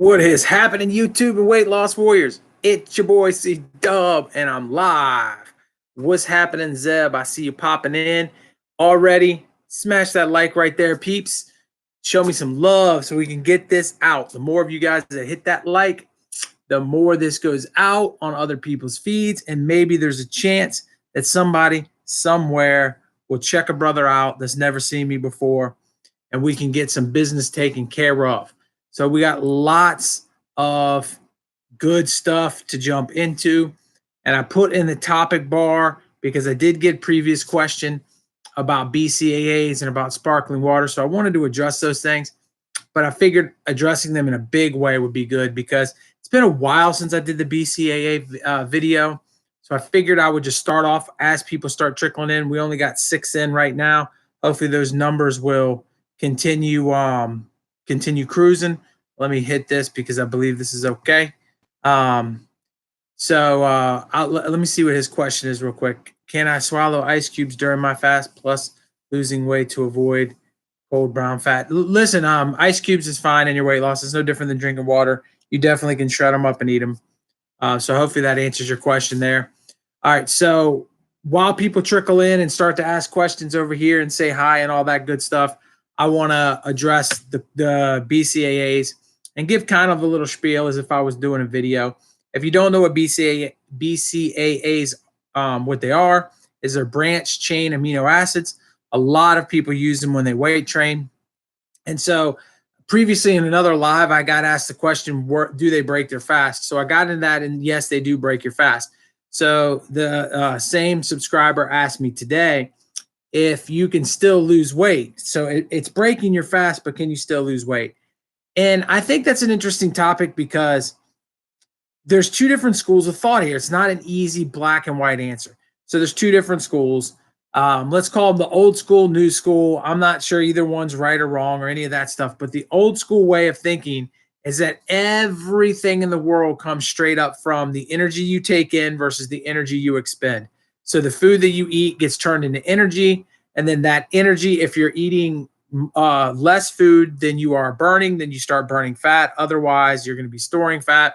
What is happening, YouTube and weight loss warriors? It's your boy C Dub, and I'm live. What's happening, Zeb? I see you popping in already. Smash that like right there, peeps. Show me some love so we can get this out. The more of you guys that hit that like, the more this goes out on other people's feeds, and maybe there's a chance that somebody somewhere will check a brother out that's never seen me before, and we can get some business taken care of. So we got lots of good stuff to jump into. And I put in the topic bar because I did get previous question about BCAAs and about sparkling water. So I wanted to address those things, but I figured addressing them in a big way would be good because it's been a while since I did the BCAA video. So I figured I would just start off as people start trickling in. We only got 6 in right now. Hopefully those numbers will continue cruising. Let me hit this because I believe this is okay. Let me see what his question is real quick. Can I swallow ice cubes during my fast plus losing weight to avoid cold brown fat? Listen, ice cubes is fine in your weight loss. It's no different than drinking water. You definitely can shred them up and eat them. So hopefully that answers your question there. All right. So while people trickle in and start to ask questions over here and say hi and all that good stuff, I want to address the BCAAs and give kind of a little spiel as if I was doing a video. If you don't know what BCAAs, what they are, is they're branched chain amino acids. A lot of people use them when they weight train. And so previously in another live, I got asked the question, do they break their fast? So I got into that, and yes, they do break your fast. So the same subscriber asked me today if you can still lose weight. So it's breaking your fast, but can you still lose weight? And I think that's an interesting topic because there's two different schools of thought here. It's not an easy black and white answer. So there's two different schools. Let's call them the old school, new school. I'm not sure either one's right or wrong or any of that stuff, but the old school way of thinking is that everything in the world comes straight up from the energy you take in versus the energy you expend. So the food that you eat gets turned into energy, and then that energy, if you're eating less food than you are burning, then you start burning fat. Otherwise, you're going to be storing fat.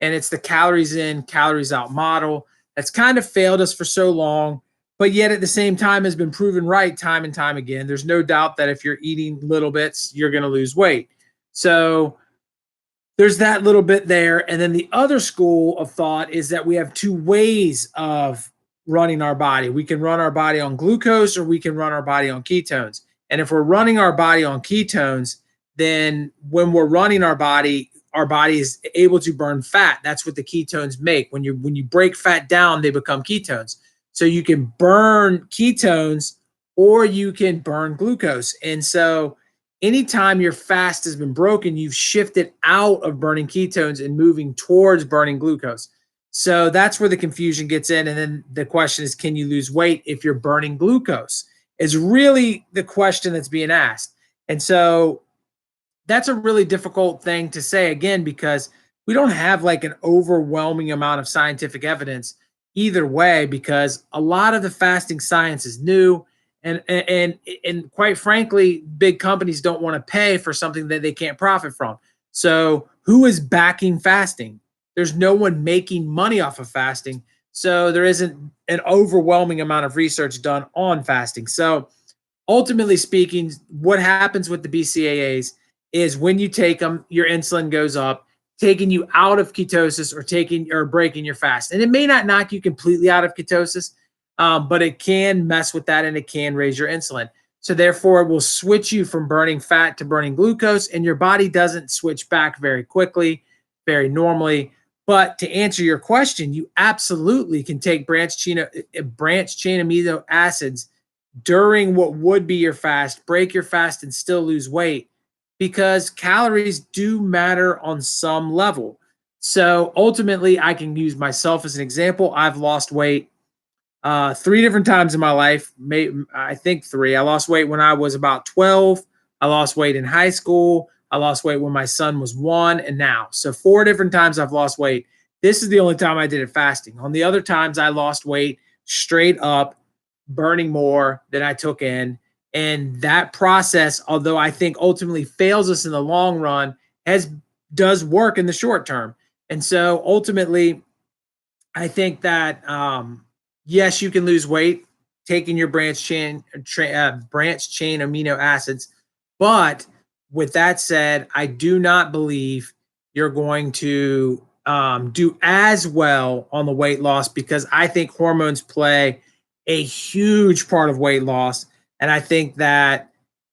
And it's the calories in, calories out model that's kind of failed us for so long, but yet at the same time has been proven right time and time again. There's no doubt that if you're eating little bits, you're going to lose weight. So there's that little bit there. And then the other school of thought is that we have two ways of running our body. We can run our body on glucose, or we can run our body on ketones. And if we're running our body on ketones, then when we're running our body is able to burn fat. That's what the ketones make. When you break fat down, they become ketones. So you can burn ketones or you can burn glucose. And so anytime your fast has been broken, you've shifted out of burning ketones and moving towards burning glucose. So that's where the confusion gets in. And then the question is, can you lose weight if you're burning glucose? Is really the question that's being asked. And so that's a really difficult thing to say, again, because we don't have like an overwhelming amount of scientific evidence either way, because a lot of the fasting science is new. And quite frankly, big companies don't want to pay for something that they can't profit from. So who is backing fasting? There's no one making money off of fasting. So there isn't an overwhelming amount of research done on fasting. So ultimately speaking, what happens with the BCAAs is when you take them, your insulin goes up, taking you out of ketosis or breaking your fast. And it may not knock you completely out of ketosis, but it can mess with that, and it can raise your insulin. So therefore, it will switch you from burning fat to burning glucose, and your body doesn't switch back very quickly, very normally. But to answer your question, you absolutely can take branched chain amino acids during what would be your fast, break your fast, and still lose weight, because calories do matter on some level. So ultimately, I can use myself as an example. I've lost weight 3 different times in my life. I think 3. I lost weight when I was about 12. I lost weight in high school. I lost weight when my son was 1, and now. So 4 different times I've lost weight. This is the only time I did it fasting. On the other times, I lost weight straight up, burning more than I took in. And that process, although I think ultimately fails us in the long run, has does work in the short term. And so ultimately, I think that yes, you can lose weight taking your branch chain amino acids, but with that said, I do not believe you're going to do as well on the weight loss because I think hormones play a huge part of weight loss, and I think that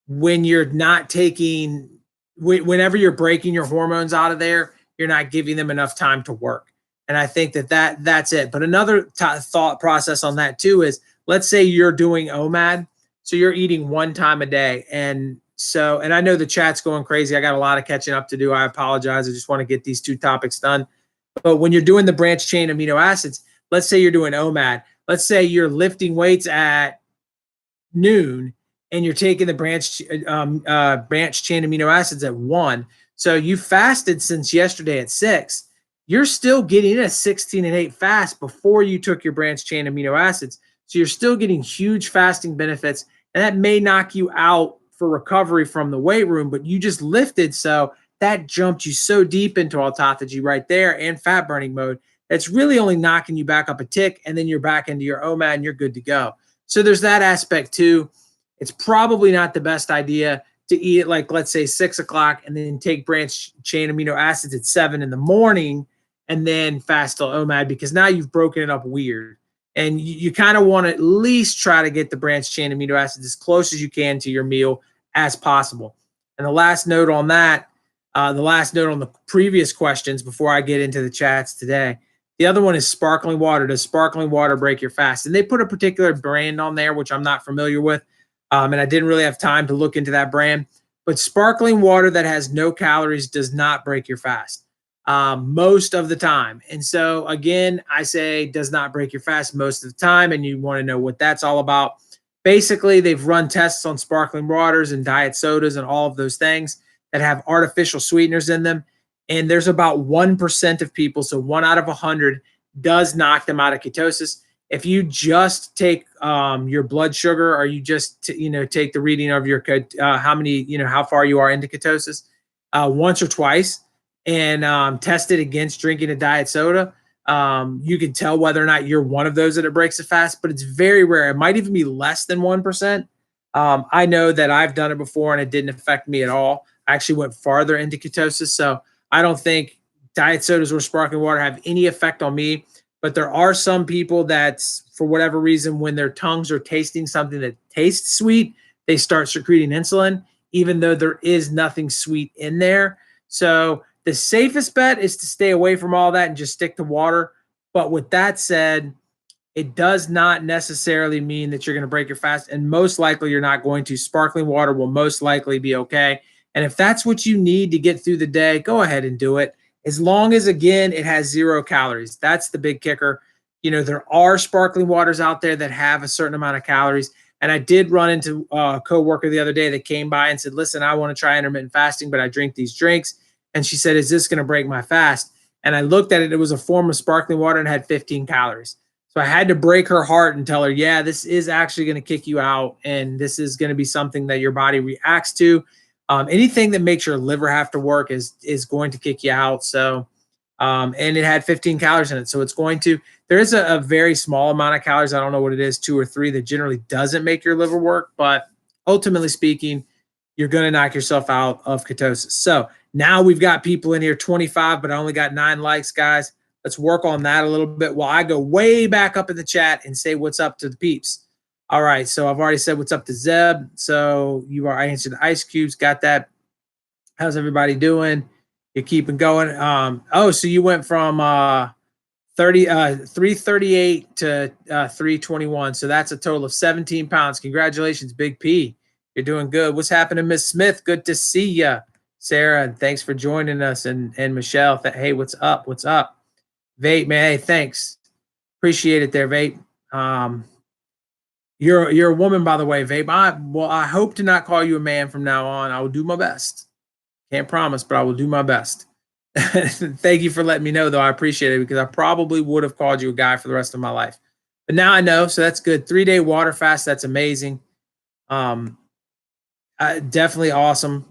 when you're not taking, whenever you're breaking your hormones out of there, you're not giving them enough time to work. And I think that's it. But another thought process on that too is, let's say you're doing OMAD, so you're eating one time a day, and I know the chat's going crazy. I got a lot of catching up to do. I apologize. I just want to get these two topics done. But when you're doing the branch chain amino acids, let's say you're doing OMAD. Let's say you're lifting weights at noon and you're taking the branch chain amino acids at 1. So you fasted since yesterday at 6. You're still getting a 16 and 8 fast before you took your branch chain amino acids. So you're still getting huge fasting benefits, and that may knock you out for recovery from the weight room, but you just lifted. So that jumped you so deep into autophagy right there and fat burning mode. That's really only knocking you back up a tick, and then you're back into your OMAD and you're good to go. So there's that aspect too. It's probably not the best idea to eat it like, let's say 6 o'clock and then take branch chain amino acids at 7 in the morning and then fast till OMAD, because now you've broken it up weird. And you kind of want to at least try to get the branch chain amino acids as close as you can to your meal as possible. And the last note on that, the last note on the previous questions before I get into the chats today, the other one is sparkling water. Does sparkling water break your fast? And they put a particular brand on there, which I'm not familiar with. And I didn't really have time to look into that brand. But sparkling water that has no calories does not break your fast most of the time. And so, again, I say does not break your fast most of the time. And you want to know what that's all about. Basically, they've run tests on sparkling waters and diet sodas and all of those things that have artificial sweeteners in them. And there's about 1% of people, so 1 out of 100, does knock them out of ketosis. If you just take your blood sugar, or you just take the reading of your how far you are into ketosis once or twice, and test it against drinking a diet soda, you can tell whether or not you're one of those that it breaks the fast. But it's very rare. It might even be less than 1%. I know that I've done it before and it didn't affect me at all. I actually went farther into ketosis, so I don't think diet sodas or sparkling water have any effect on me. But there are some people that, for whatever reason, when their tongues are tasting something that tastes sweet, they start secreting insulin, even though there is nothing sweet in there. So the safest bet is to stay away from all that and just stick to water. But with that said, it does not necessarily mean that you're going to break your fast, and most likely you're not going to. Sparkling water will most likely be okay. And if that's what you need to get through the day, go ahead and do it. As long as, again, it has 0 calories. That's the big kicker. There are sparkling waters out there that have a certain amount of calories. And I did run into a coworker the other day that came by and said, listen, I want to try intermittent fasting, but I drink these drinks. And she said, is this going to break my fast? And I looked at it. It was a form of sparkling water and had 15 calories. So I had to break her heart and tell her, yeah, this is actually going to kick you out. And this is going to be something that your body reacts to. Anything that makes your liver have to work is going to kick you out. So, and it had 15 calories in it. So it's going to, there is a very small amount of calories. I don't know what it is, 2 or 3, that generally doesn't make your liver work. But ultimately speaking, you're going to knock yourself out of ketosis. So now we've got people in here, 25, but I only got 9 likes, guys. Let's work on that a little bit while I go way back up in the chat and say what's up to the peeps. All right, so I've already said what's up to Zeb. So I answered the ice cubes, got that. How's everybody doing? You're keeping going. So you went from 338 to 321. So that's a total of 17 pounds. Congratulations, Big P. You're doing good. What's happening, Miss Smith? Good to see you. Sarah, and thanks for joining us. And Michelle, hey, what's up? What's up? Vape, man, hey, thanks. Appreciate it there, Vape. You're a woman, by the way, Vape. I hope to not call you a man from now on. I will do my best. Can't promise, but I will do my best. Thank you for letting me know, though. I appreciate it, because I probably would have called you a guy for the rest of my life. But now I know, so that's good. 3-day water fast, that's amazing. Definitely awesome.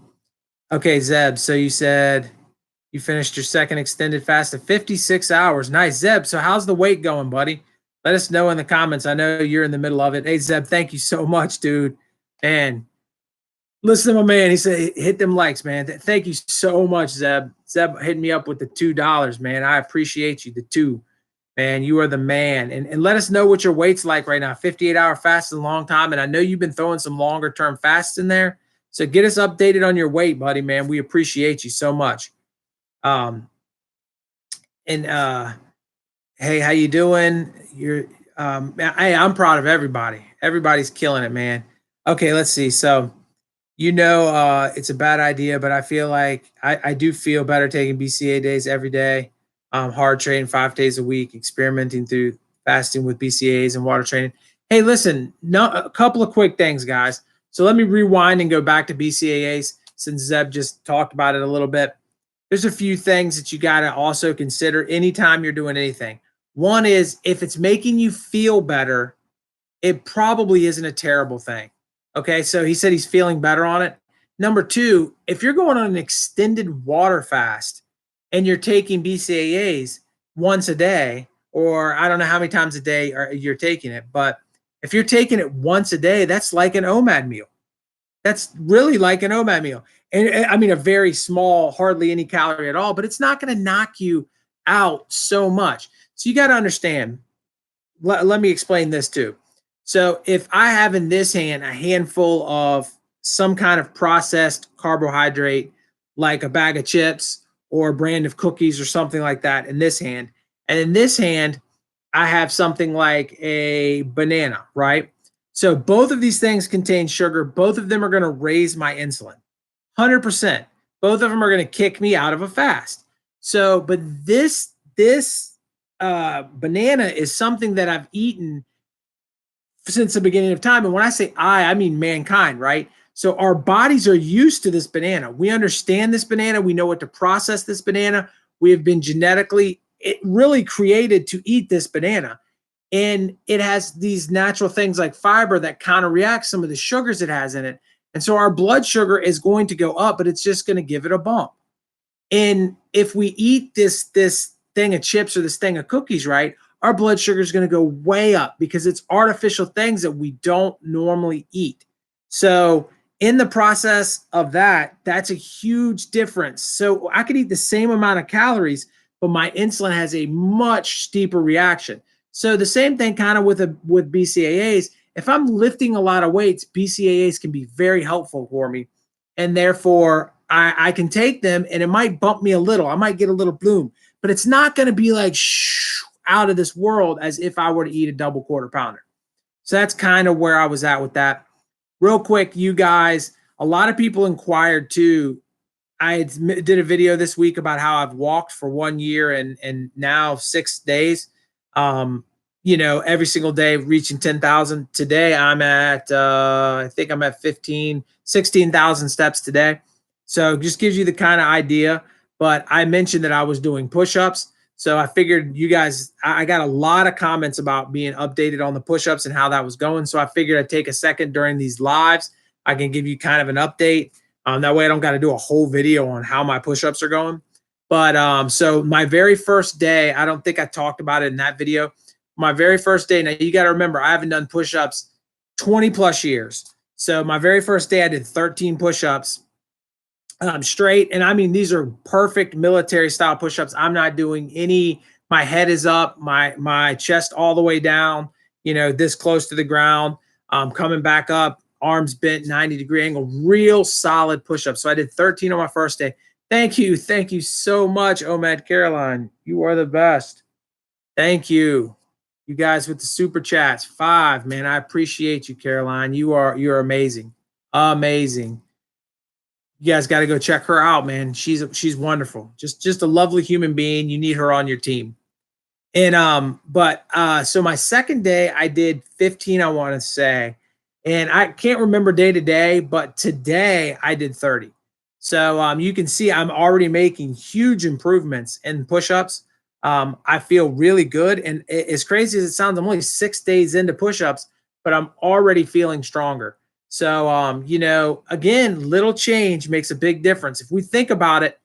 Okay, Zeb, so you said You finished your second extended fast at 56 hours. Nice, Zeb. So how's the weight going, buddy? Let us know in the comments. I know you're in the middle of it. Hey, Zeb, thank you so much, dude. And listen to my man. He said, hit them likes, man. Thank you so much, Zeb. Zeb hit me up with the $2, man. I appreciate you. The two, man. You are the man. And let us know what your weight's like right now. 58-hour fast is a long time. And I know you've been throwing some longer term fasts in there. So get us updated on your weight, buddy, man. We appreciate you so much. Um, and hey, how you doing? You're hey, I'm proud of everybody. Everybody's killing it, man. Okay, let's see. So it's a bad idea, but I feel like I do feel better taking BCA days every day. Hard training 5 days a week, experimenting through fasting with BCAAs and water training. Hey, listen, a couple of quick things, guys. So let me rewind and go back to BCAAs since Zeb just talked about it a little bit. There's a few things that you got to also consider anytime you're doing anything. One is if it's making you feel better, it probably isn't a terrible thing. Okay, so he said he's feeling better on it. Number two, if you're going on an extended water fast and you're taking BCAAs once a day, or I don't know how many times a day you're taking it, but if you're taking it once a day, that's like an OMAD meal. That's really like an OMAD meal. And I mean, a very small, hardly any calorie at all, but it's not going to knock you out so much. So you got to understand, let me explain this too. So if I have in this hand a handful of some kind of processed carbohydrate, like a bag of chips or a brand of cookies or something like that in this hand, and in this hand, I have something like a banana, right? So both of these things contain sugar. Both of them are going to raise my insulin, 100%. Both of them are going to kick me out of a fast. So, but this banana is something that I've eaten since the beginning of time. And when I say I mean mankind, right? So our bodies are used to this banana. We understand this banana. We know what to process this banana. We have been genetically really created to eat this banana. And it has these natural things like fiber that counterreact some of the sugars it has in it. And so our blood sugar is going to go up, but it's just going to give it a bump. And if we eat this thing of chips or this thing of cookies, right, our blood sugar is going to go way up because it's artificial things that we don't normally eat. So in the process of that, that's a huge difference. So I could eat the same amount of calories, but my insulin has a much steeper reaction. So the same thing kind of with BCAAs. If I'm lifting a lot of weights, BCAAs can be very helpful for me. And therefore, I can take them and it might bump me a little. I might get a little bloom, but it's not going to be like out of this world as if I were to eat a double quarter pounder. So that's kind of where I was at with that. Real quick, you guys, a lot of people inquired too. I did a video this week about how I've walked for 1 year and now 6 days. Every single day reaching 10,000. Today I'm at, I think I'm at 16,000 steps today. So just gives you the kind of idea. But I mentioned that I was doing push-ups. So I figured you guys, I got a lot of comments about being updated on the push-ups and how that was going. So I figured I'd take a second during these lives. I can give you kind of an update. That way I don't got to do a whole video on how my push-ups are going. But so my very first day, I don't think I talked about it in that video. My very first day, now you got to remember, I haven't done push-ups 20 plus years. So my very first day, I did 13 push-ups straight. And I mean, these are perfect military style push-ups. I'm not doing any, my head is up, my chest all the way down, this close to the ground, coming back up, arms bent 90-degree angle, real solid push-ups. So I did 13 on my first day. Thank you. Thank you so much, Omad Caroline. You are the best. Thank you. You guys with the super chats, 5, man. I appreciate you, Caroline. You're amazing. Amazing. You guys got to go check her out, man. She's wonderful. Just a lovely human being. You need her on your team. And so my second day I did 15, I want to say. And I can't remember day to day, but today I did 30. So you can see I'm already making huge improvements in push-ups. I feel really good. And as crazy as it sounds, I'm only 6 days into push-ups, but I'm already feeling stronger. So, again, little change makes a big difference. If we think about it,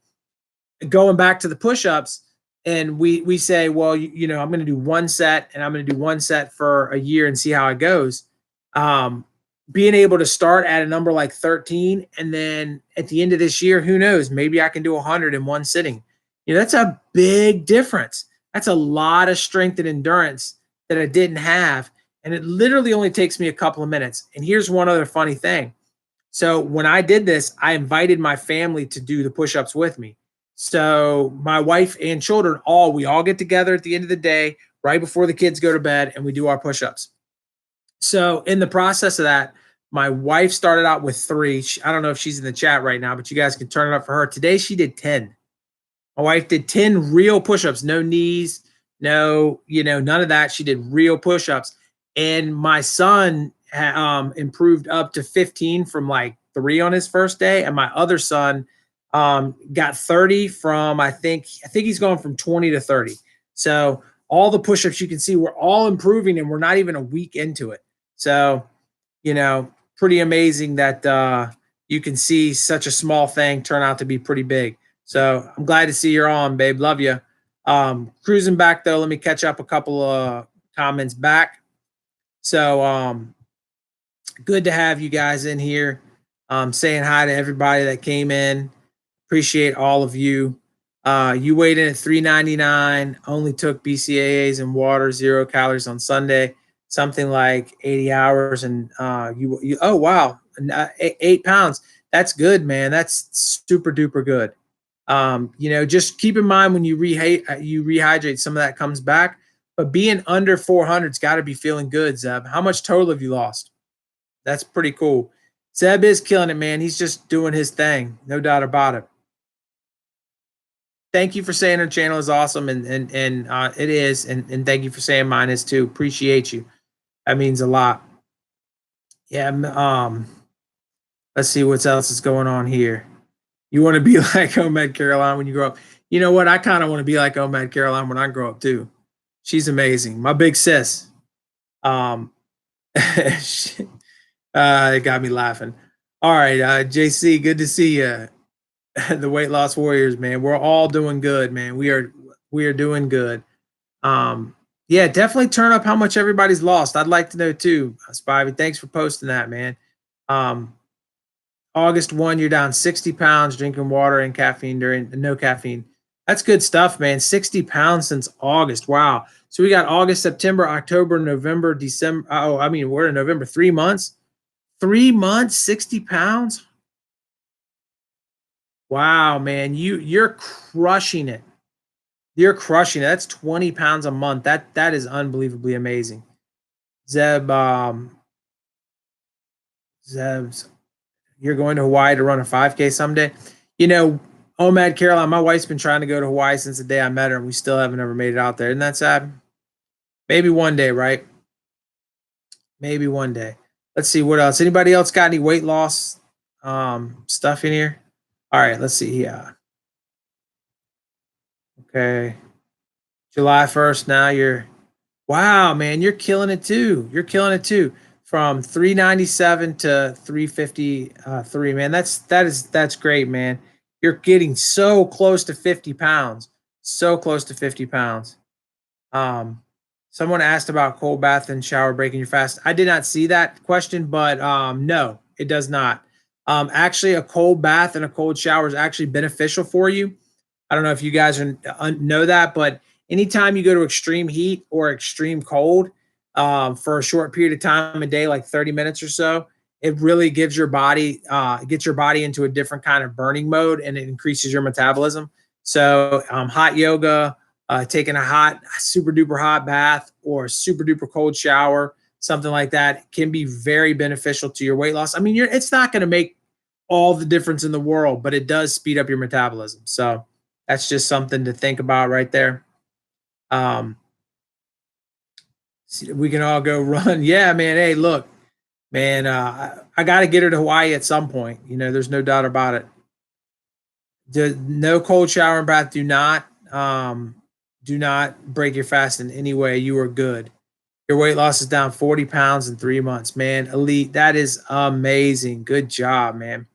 going back to the push-ups, and we say, well, I'm going to do one set, and I'm going to do one set for a year and see how it goes. Um, Being able to start at a number like 13, and then at the end of this year, who knows, maybe I can do 100 in one sitting. That's a big difference. That's a lot of strength and endurance that I didn't have. And it literally only takes me a couple of minutes. And here's one other funny thing. So when I did this, I invited my family to do the push-ups with me. So my wife and children, we all get together at the end of the day, right before the kids go to bed, and we do our push-ups. So in the process of that, my wife started out with 3. I don't know if she's in the chat right now, but you guys can turn it up for her. Today she did 10. My wife did 10 real push-ups, no knees, no, none of that. She did real push-ups. And my son improved up to 15 from like 3 on his first day. And my other son got 30 from, I think he's going from 20 to 30. So all the push-ups you can see, we're all improving, and we're not even a week into it. So, pretty amazing that you can see such a small thing turn out to be pretty big. So I'm glad to see you're on, babe. Love you. Cruising back though, let me catch up a couple of comments back. So good to have you guys in here. Saying hi to everybody that came in. Appreciate all of you. You weighed in at 399, only took BCAAs and water, 0 calories on Sunday, something like 80 hours. And you oh, wow, 8 pounds. That's good, man. That's super duper good. Just keep in mind when you rehydrate, some of that comes back, but being under 400's got to be feeling good, Zeb. How much total have you lost? That's pretty cool. Zeb is killing it, man. He's just doing his thing. No doubt about it. Thank you for saying her channel is awesome, and it is, and thank you for saying mine is too. Appreciate you. That means a lot. Yeah. Let's see what else is going on here. You want to be like Omad Caroline when you grow up. You know what? I kind of want to be like Omad Caroline when I grow up too. She's amazing. My big sis. It got me laughing. All right, JC, good to see you. The weight loss warriors, man. We're all doing good, man. We are doing good. Yeah, definitely turn up how much everybody's lost. I'd like to know too. Spivey, thanks for posting that, man. August 1, you're down 60 pounds drinking water and caffeine no caffeine. That's good stuff, man. 60 pounds since August. Wow. So we got August, September, October, November, December. We're in November. 3 months. 3 months, 60 pounds. Wow, man. You're crushing it. You're crushing it. That's 20 pounds a month. That is unbelievably amazing. Zeb's, you're going to Hawaii to run a 5K someday. Omad Caroline, my wife's been trying to go to Hawaii since the day I met her, and we still haven't ever made it out there. Isn't that sad? Maybe one day, right? Maybe one day. Let's see what else. Anybody else got any weight loss stuff in here? All right, let's see. Yeah. Okay. July 1st. Now wow, man, you're killing it too. You're killing it too. From 397 to 353, man. That's great, man. You're getting so close to 50 pounds. So close to 50 pounds. Someone asked about cold bath and shower breaking your fast. I did not see that question, but no, it does not. Actually, a cold bath and a cold shower is actually beneficial for you. I don't know if you guys know that, but anytime you go to extreme heat or extreme cold for a short period of time a day, like 30 minutes or so, it really gives your body, gets your body into a different kind of burning mode, and it increases your metabolism. So hot yoga, taking a super duper hot bath or a super duper cold shower, something like that can be very beneficial to your weight loss. I mean, it's not going to make all the difference in the world, but it does speed up your metabolism. So that's just something to think about right there. We can all go run. Yeah, man. Hey, look, man, I got to get her to Hawaii at some point. There's no doubt about it. No cold shower and bath. Do not break your fast in any way. You are good. Your weight loss is down 40 pounds in 3 months, man. Elite. That is amazing. Good job, man.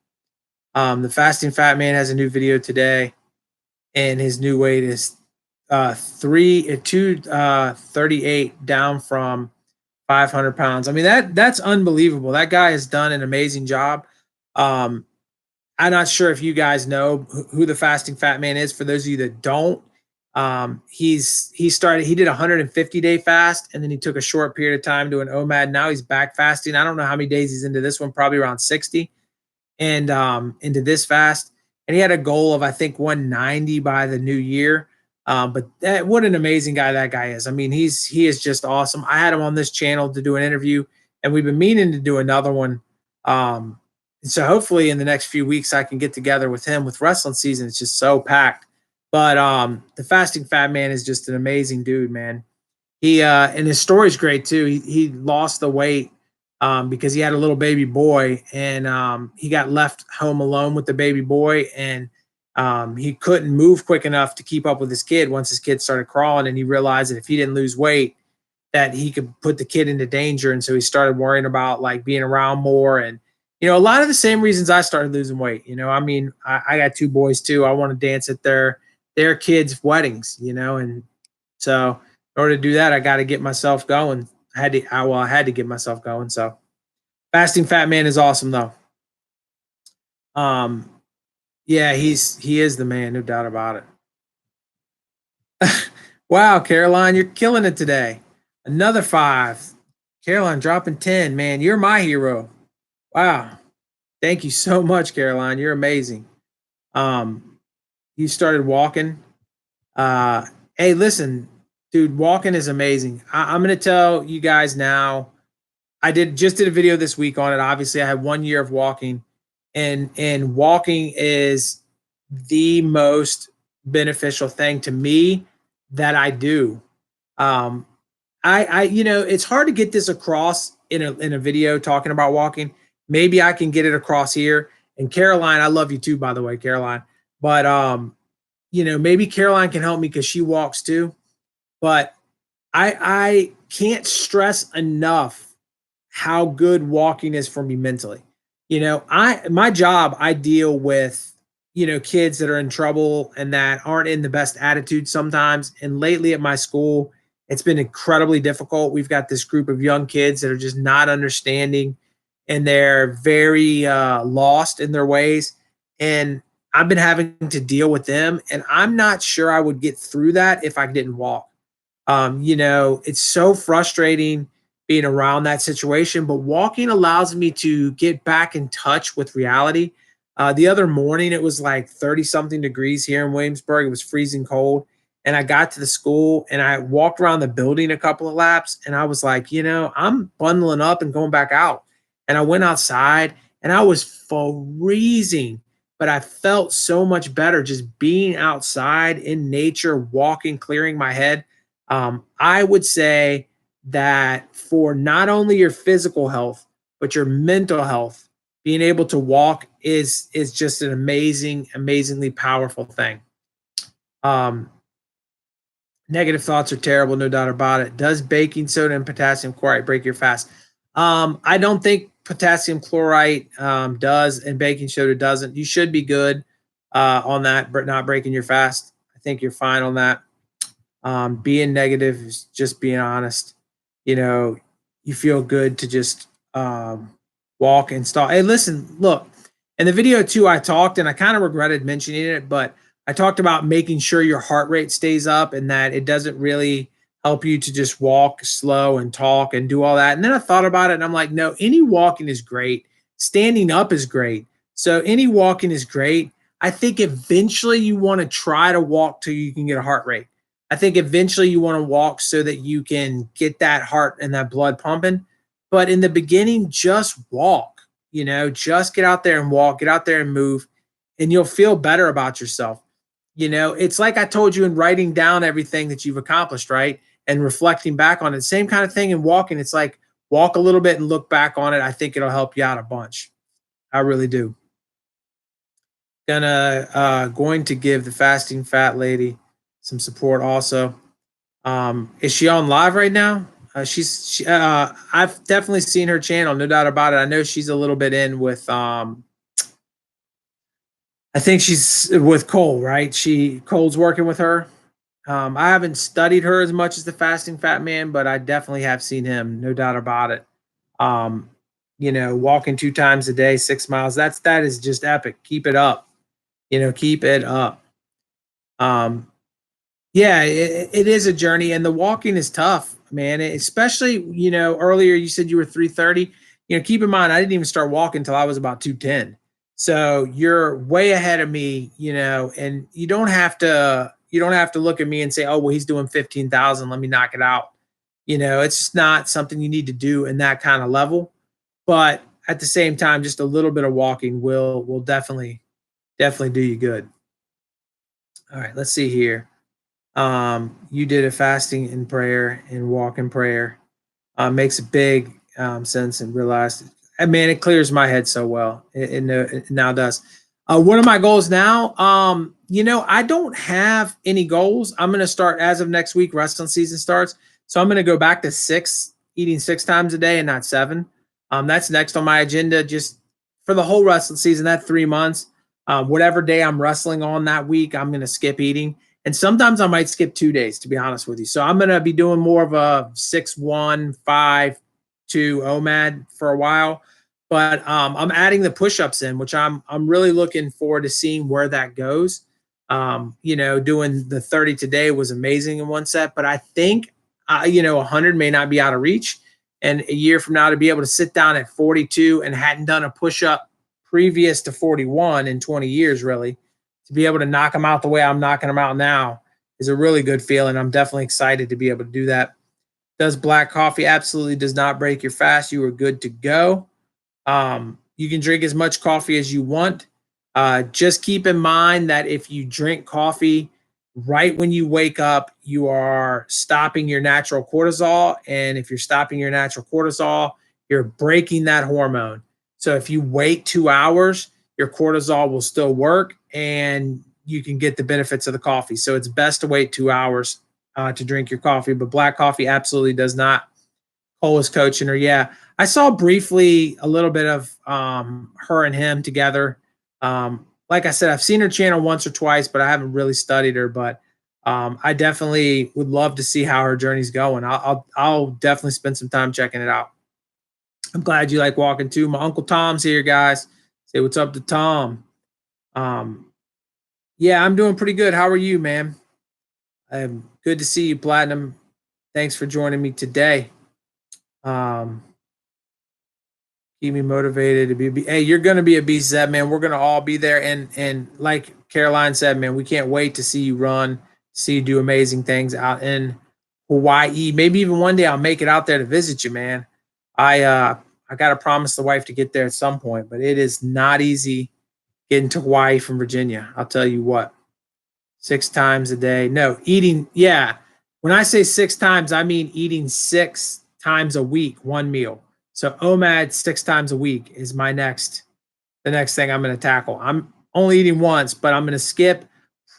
The Fasting Fat Man has a new video today. and his new weight is 238, down from 500 pounds. I mean, that's unbelievable. That guy has done an amazing job. Um, I'm not sure if you guys know who the fasting fat man is. For those of you that don't, he did a 150-day fast, and then he took a short period of time doing OMAD. Now he's back fasting. I don't know how many days he's into this one, probably around 60, and into this fast. And he had a goal of, I think, 190 by the new year. But what an amazing guy that guy is. I mean, he is just awesome. I had him on this channel to do an interview, and we've been meaning to do another one. So hopefully in the next few weeks I can get together with him. With wrestling season, it's just so packed. But the fasting fat man is just an amazing dude, man. He and his story's great too. He lost the weight because he had a little baby boy, and he got left home alone with the baby boy, and he couldn't move quick enough to keep up with his kid once his kid started crawling, and he realized that if he didn't lose weight, that he could put the kid into danger. And so he started worrying about like being around more. And a lot of the same reasons I started losing weight. I mean, I got two boys too. I want to dance at their kids' weddings, and so in order to do that, I got to get myself going. I had to get myself going. So fasting fat man is awesome though. Yeah, he is the man, no doubt about it. Wow, Caroline, you're killing it today. Another 5. Caroline dropping 10. Man, you're my hero. Wow. Thank you so much, Caroline. You're amazing. You started walking. Hey, listen, dude, walking is amazing. I'm gonna tell you guys now. I just did a video this week on it. Obviously, I had 1 year of walking, and walking is the most beneficial thing to me that I do. Um, it's hard to get this across in a video talking about walking. Maybe I can get it across here. And Caroline, I love you too, by the way, Caroline. But maybe Caroline can help me because she walks too. But I can't stress enough how good walking is for me mentally. My job, I deal with kids that are in trouble and that aren't in the best attitude sometimes. And lately at my school, it's been incredibly difficult. We've got this group of young kids that are just not understanding, and they're very lost in their ways. And I've been having to deal with them, and I'm not sure I would get through that if I didn't walk. It's so frustrating being around that situation, but walking allows me to get back in touch with reality. The other morning, it was like 30 something degrees here in Williamsburg. It was freezing cold. And I got to the school and I walked around the building a couple of laps, and I was like, I'm bundling up and going back out. And I went outside and I was freezing, but I felt so much better just being outside in nature, walking, clearing my head. I would say that for not only your physical health, but your mental health, being able to walk is just an amazingly powerful thing. Negative thoughts are terrible, no doubt about it. Does baking soda and potassium chloride break your fast? I don't think potassium chloride does, and baking soda doesn't. You should be good on that, but not breaking your fast. I think you're fine on that. Being negative is just being honest. You feel good to just walk and stop. Hey, listen, look, in the video too, I talked, and I kind of regretted mentioning it, but I talked about making sure your heart rate stays up and that it doesn't really help you to just walk slow and talk and do all that. And then I thought about it and I'm like, no, any walking is great. Standing up is great. So any walking is great. I think eventually you want to try to walk till you can get a heart rate. I think eventually you want to walk so that you can get that heart and that blood pumping. But in the beginning, just walk, just get out there and walk, get out there and move, and you'll feel better about yourself. It's like I told you in writing down everything that you've accomplished, right? And reflecting back on it. Same kind of thing in walking. It's like walk a little bit and look back on it. I think it'll help you out a bunch. I really do. Going to give the fasting fat lady some support also. Is she on live right now? I've definitely seen her channel, no doubt about it. I know she's a little bit in with I think she's with Cole, right? Cole's working with her. I haven't studied her as much as the fasting fat man, but I definitely have seen him, no doubt about it. Um, walking 2 times a day, 6 miles. That is just epic. Keep it up. Keep it up. Um, yeah, it is a journey, and the walking is tough, man. Especially, earlier you said you were 330. Keep in mind I didn't even start walking until I was about 210. So you're way ahead of me, and you don't have to look at me and say, oh, well, he's doing 15,000. Let me knock it out. It's just not something you need to do in that kind of level. But at the same time, just a little bit of walking will definitely do you good. All right, let's see here. You did a fasting in prayer and walk in prayer. Makes a big sense and realized, man, it clears my head so well. It now does. What are my goals now? I don't have any goals. I'm going to start as of next week. Wrestling season starts. So I'm going to go back to eating 6 times a day and not 7. That's next on my agenda just for the whole wrestling season, that 3 months. Whatever day I'm wrestling on that week, I'm going to skip eating. And sometimes I might skip 2 days, to be honest with you. So I'm going to be doing more of a 6-1-5-2 OMAD for a while. But I'm adding the push-ups in, which I'm really looking forward to seeing where that goes. Doing the 30 today was amazing in one set, but I think 100 may not be out of reach. And a year from now, to be able to sit down at 42 and hadn't done a push-up previous to 41 in 20 years, really, to be able to knock them out the way I'm knocking them out now is a really good feeling. I'm definitely excited to be able to do that. Does black coffee? Absolutely does not break your fast. You are good to go. You can drink as much coffee as you want. Just keep in mind that if you drink coffee right when you wake up, you are stopping your natural cortisol. And if you're stopping your natural cortisol, you're breaking that hormone. So if you wait 2 hours, your cortisol will still work and you can get the benefits of the coffee. So it's best to wait 2 hours to drink your coffee. But black coffee absolutely does not. Cole is coaching her. Yeah. I saw briefly a little bit of her and him together. Like I said, I've seen her channel once or twice, but I haven't really studied her. But I definitely would love to see how her journey's going. I'll definitely spend some time checking it out. I'm glad you like walking too. My Uncle Tom's here, guys. Say what's up to Tom. Yeah, I'm doing pretty good. How are you, man? Good to see you, Platinum. Thanks for joining me today. Keep me motivated to be. Hey, you're going to be a BCAA's, man. We're going to all be there. And like Caroline said, man, we can't wait to see you run, see you do amazing things out in Hawaii. Maybe even one day I'll make it out there to visit you, man. I got to promise the wife to get there at some point, but it is not easy getting to Hawaii from Virginia. I'll tell you what. 6 times a day. No, eating. Yeah. When I say 6 times, I mean eating 6 times a week, one meal. So OMAD 6 times a week is the next thing I'm going to tackle. I'm only eating once, but I'm going to skip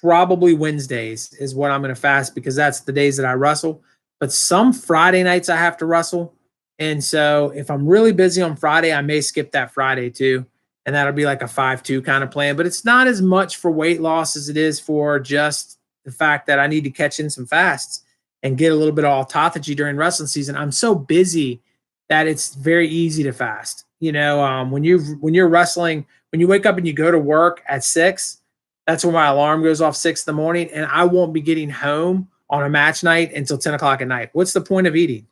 probably Wednesdays is what I'm going to fast because that's the days that I wrestle. But some Friday nights I have to wrestle. And so if I'm really busy on Friday, I may skip that Friday too. And that'll be like a 5-2 kind of plan. But it's not as much for weight loss as it is for just the fact that I need to catch in some fasts and get a little bit of autophagy during wrestling season. I'm so busy that it's very easy to fast. When you're wrestling, when you wake up and you go to work at 6, that's when my alarm goes off 6 in the morning, and I won't be getting home on a match night until 10 o'clock at night. What's the point of eating?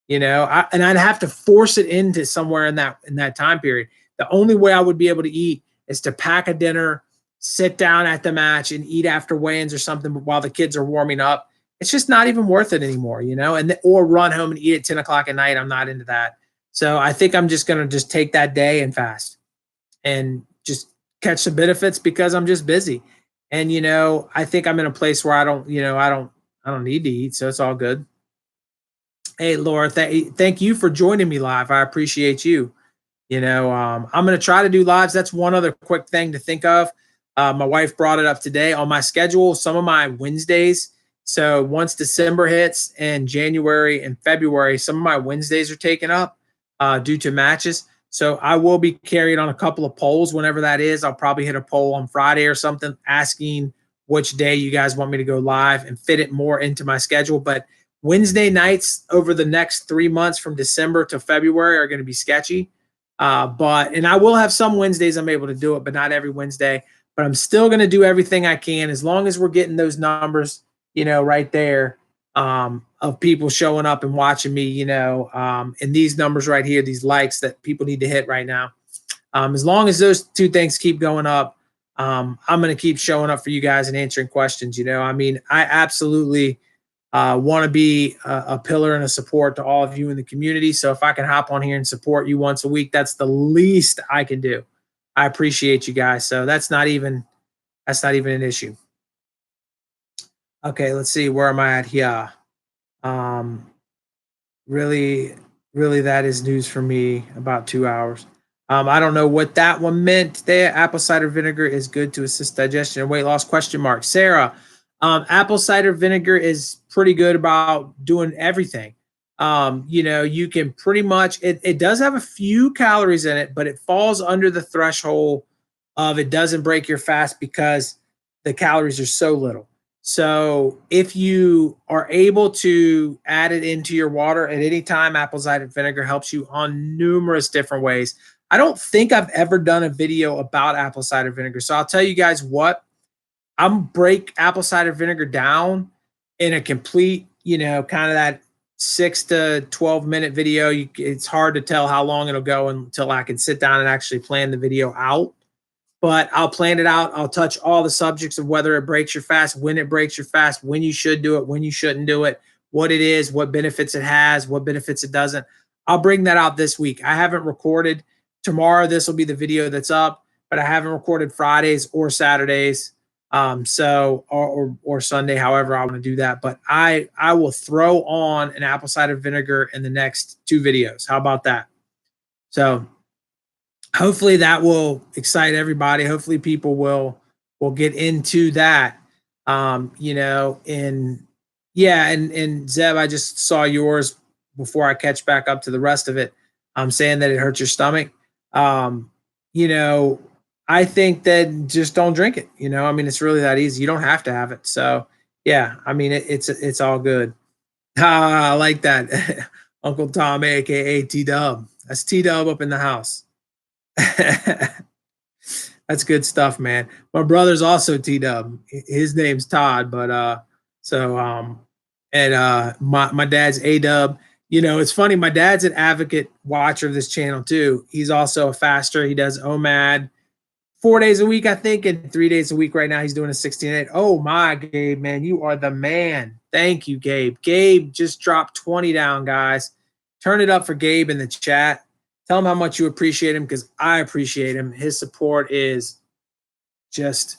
And I'd have to force it into somewhere in that time period. The only way I would be able to eat is to pack a dinner, sit down at the match, and eat after weigh-ins or something while the kids are warming up. It's just not even worth it anymore, or run home and eat at 10 o'clock at night. I'm not into that. So I think I'm just going to just take that day and fast and just catch some benefits because I'm just busy. And, I think I'm in a place where I don't need to eat. So it's all good. Hey, Laura, thank you for joining me live. I appreciate you. I'm going to try to do lives. That's one other quick thing to think of. My wife brought it up today on my schedule. Some of my Wednesdays. So once December hits and January and February, some of my Wednesdays are taken up due to matches. So I will be carried on a couple of polls whenever that is. I'll probably hit a poll on Friday or something asking which day you guys want me to go live and fit it more into my schedule. But Wednesday nights over the next 3 months from December to February are going to be sketchy. And I will have some Wednesdays I'm able to do it, but not every Wednesday. But I'm still going to do everything I can as long as we're getting those numbers, right there, of people showing up and watching me, and these numbers right here, these likes that people need to hit right now. As long as those two things keep going up, I'm going to keep showing up for you guys and answering questions. I absolutely want to be a pillar and a support to all of you in the community. So if I can hop on here and support you once a week, that's the least I can do. I appreciate you guys. So that's not even an issue. Okay, let's see. Where am I at here? Really, really, that is news for me. About 2 hours. I don't know what that one meant there. Apple cider vinegar is good to assist digestion and weight loss? Question mark. Sarah, apple cider vinegar is pretty good about doing everything. You can pretty much, it does have a few calories in it, but it falls under the threshold of it doesn't break your fast because the calories are so little. So if you are able to add it into your water at any time, apple cider vinegar helps you on numerous different ways. I don't think I've ever done a video about apple cider vinegar. So I'll tell you guys what, I'm break apple cider vinegar down in a complete, kind of that 6 to 12 minute video. It's hard to tell how long it'll go until I can sit down and actually plan the video out. But I'll plan it out. I'll touch all the subjects of whether it breaks your fast, when it breaks your fast, when you should do it, when you shouldn't do it, what it is, what benefits it has, what benefits it doesn't. I'll bring that out this week. I haven't recorded. Tomorrow, this will be the video that's up, but I haven't recorded Fridays or Saturdays. Or Sunday, however I want to do that. But I will throw on an apple cider vinegar in the next 2 videos. How about that? So hopefully that will excite everybody. Hopefully people will get into that. And Zeb, I just saw yours before I catch back up to the rest of it. I'm saying that it hurts your stomach. I think that just don't drink it. It's really that easy. You don't have to have it. So yeah, it's all good. I like that. Uncle Tom, aka T Dub. That's T Dub up in the house. That's good stuff, man. My brother's also T Dub. His name's Todd, but my dad's A Dub. It's funny. My dad's an advocate watcher of this channel too. He's also a faster. He does OMAD 4 days a week, I think, and 3 days a week right now. He's doing a 16-8. Oh my, Gabe, man, you are the man. Thank you, Gabe. Gabe just dropped 20 down, guys. Turn it up for Gabe in the chat. Tell him how much you appreciate him because I appreciate him. His support is just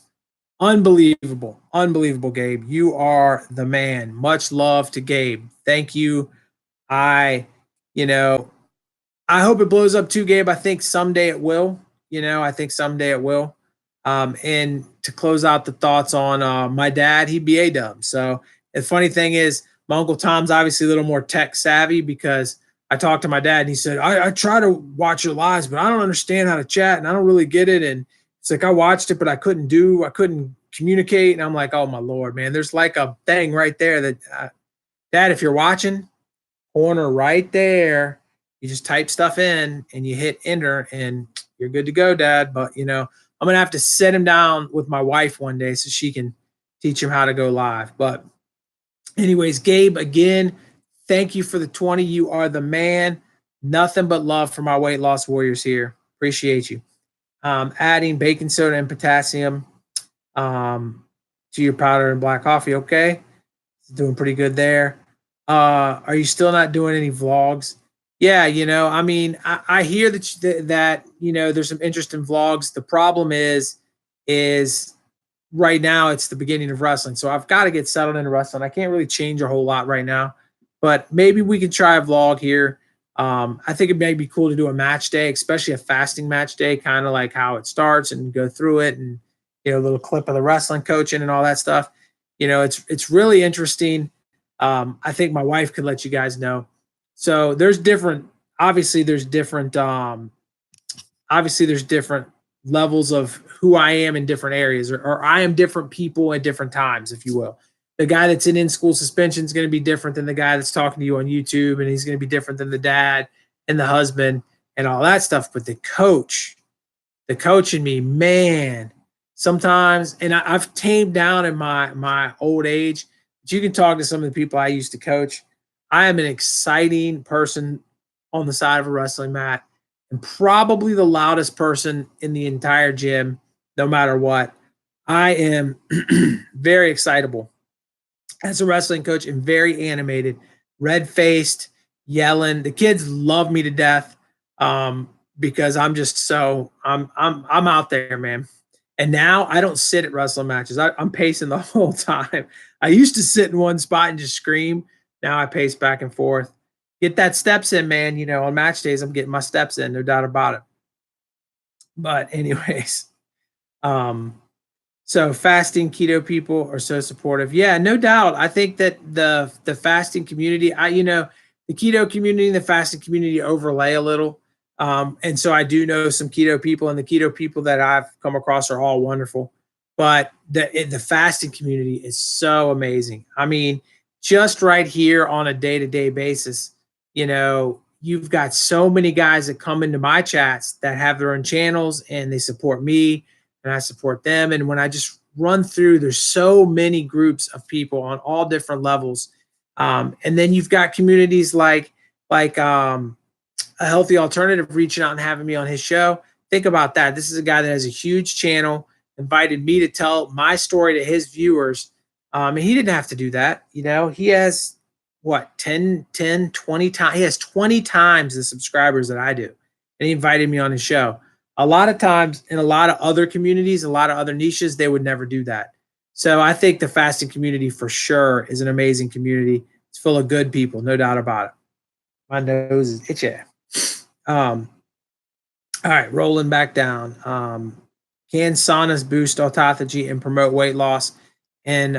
unbelievable. Unbelievable, Gabe. You are the man. Much love to Gabe. Thank you. I hope it blows up too, Gabe. I think someday it will. I think someday it will. And to close out the thoughts on my dad, he'd be A-Dub. So the funny thing is, my Uncle Tom's obviously a little more tech savvy because I talked to my dad and he said, I try to watch your lives, but I don't understand how to chat and I don't really get it. And it's like I watched it, but I couldn't communicate. And I'm like, oh my Lord, man, there's like a thing right there that, Dad, if you're watching, corner right there, you just type stuff in and you hit enter and you're good to go, Dad. But I'm gonna have to sit him down with my wife one day so she can teach him how to go live. But anyways, Gabe, again, thank you for the 20. You are the man. Nothing but love for my weight loss warriors here. Appreciate you. Adding baking soda and potassium to your powder and black coffee. Okay, doing pretty good there. Are you still not doing any vlogs? Yeah, I hear that there's some interest in vlogs. The problem is right now it's the beginning of wrestling, so I've got to get settled into wrestling. I can't really change a whole lot right now, but maybe we can try a vlog here. I think it may be cool to do a match day, especially a fasting match day, kind of like how it starts and go through it, and a little clip of the wrestling coaching and all that stuff. It's really interesting. I think my wife could let you guys know. So there's different obviously there's different levels of who I am in different areas, or I am different people at different times, if you will. The guy that's in school suspension is going to be different than the guy that's talking to you on YouTube, and he's going to be different than the dad and the husband and all that stuff. But the coach in me, man, sometimes, and I've tamed down in my old age, but you can talk to some of the people I used to coach. I am an exciting person on the side of a wrestling mat, and probably the loudest person in the entire gym, no matter what. I am very excitable as a wrestling coach and very animated, red faced, yelling. The kids love me to death, because I'm just I'm out there, man. And now I don't sit at wrestling matches. I'm pacing the whole time. I used to sit in one spot and just scream. Now I pace back and forth. Get that steps in, man. You know, on match days, I'm getting my steps in, no doubt about it. But anyways, um, so fasting keto people are so supportive. Yeah, no doubt. I think that the fasting community, the keto community and the fasting community overlay a little. And so I do know some keto people, and the keto people that I've come across are all wonderful. But the fasting community is so amazing. I mean, just right here on a day-to-day basis, you've got so many guys that come into my chats that have their own channels, and they support me and I support them. And when I just run through, there's so many groups of people on all different levels. And then you've got communities like a healthy alternative reaching out and having me on his show. Think about that. This is a guy that has a huge channel, invited me to tell my story to his viewers. And he didn't have to do that. He has what, 10, 20 times. He has 20 times the subscribers that I do. And he invited me on his show. A lot of times in a lot of other communities, a lot of other niches, they would never do that. So I think the fasting community for sure is an amazing community. It's full of good people, no doubt about it. My nose is itchy. All right, rolling back down. Can saunas boost autophagy and promote weight loss? And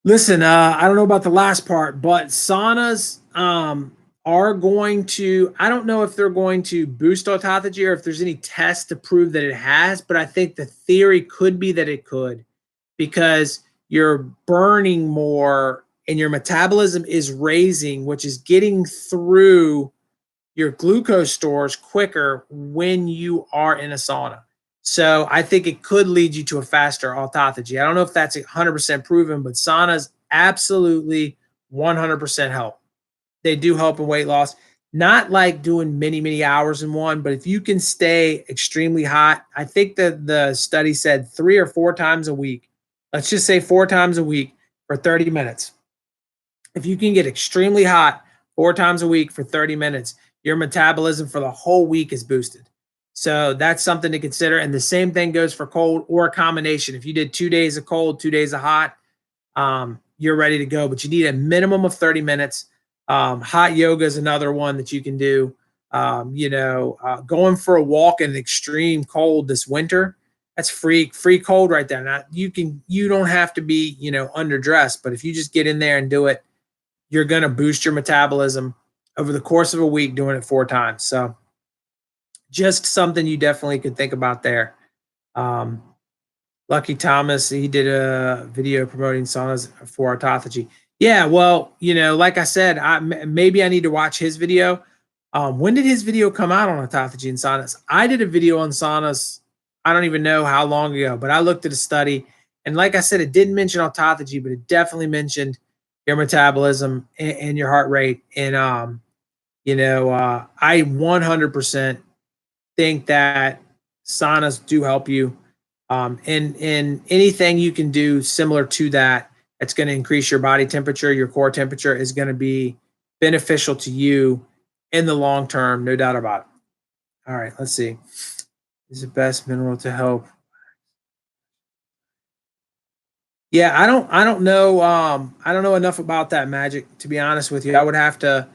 listen, I don't know about the last part, but saunas are going to, I don't know if they're going to boost autophagy or if there's any tests to prove that it has, but I think the theory could be that it could, because you're burning more and your metabolism is raising, which is getting through your glucose stores quicker when you are in a sauna. So I think it could lead you to a faster autophagy. I don't know if that's 100% proven, but saunas absolutely 100% help. They do help in weight loss. Not like doing many, many hours in one, but if you can stay extremely hot, I think that the study said 3 or 4 times a week. Let's just say 4 times a week for 30 minutes. If you can get extremely hot 4 times a week for 30 minutes, your metabolism for the whole week is boosted. So that's something to consider. And the same thing goes for cold or a combination. If you did 2 days of cold, 2 days of hot, you're ready to go. But you need a minimum of 30 minutes. Hot yoga is another one that you can do. Going for a walk in extreme cold this winter, that's free cold right there. Now you don't have to be, underdressed, but if you just get in there and do it, you're going to boost your metabolism over the course of a week doing it 4 times. So just something you definitely could think about there. Lucky Thomas, he did a video promoting saunas for autophagy. Yeah, well, like I said, maybe I need to watch his video. When did his video come out on autophagy and saunas? I did a video on saunas, I don't even know how long ago, but I looked at a study. And like I said, it didn't mention autophagy, but it definitely mentioned your metabolism and your heart rate. And, I 100% think that saunas do help you. And anything you can do similar to that, that's going to increase your body temperature, your core temperature, is going to be beneficial to you in the long term, no doubt about it. All right, let's see. Is the best mineral to help? Yeah, I don't know. I don't know enough about that, Magic, to be honest with you. I would have to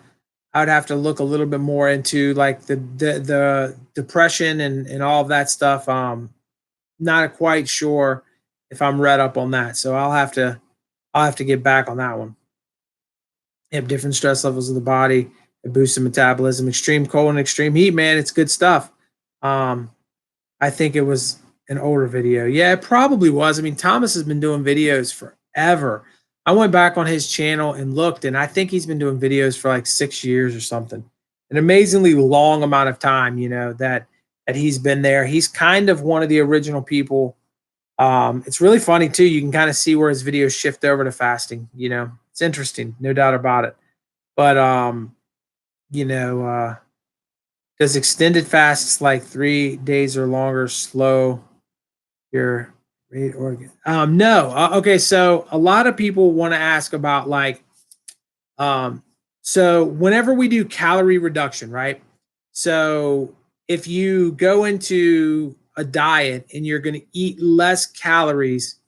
look a little bit more into like the depression and all of that stuff. Not quite sure if I'm read up on that, so I'll have to get back on that one. You have different stress levels of the body. It boosts the metabolism. Extreme cold and extreme heat, man, it's good stuff. I think it was an older video. Yeah, it probably was. I mean, Thomas has been doing videos forever. I went back on his channel and looked, and I think he's been doing videos for like 6 years or something. An amazingly long amount of time, that he's been there. He's kind of one of the original people. It's really funny too. You can kind of see where his videos shift over to fasting. It's interesting, no doubt about it. But you know, does extended fasts like 3 days or longer slow your rate organ? No. Okay, so a lot of people want to ask about like, so whenever we do calorie reduction, right? So if you go into a diet and you're going to eat less calories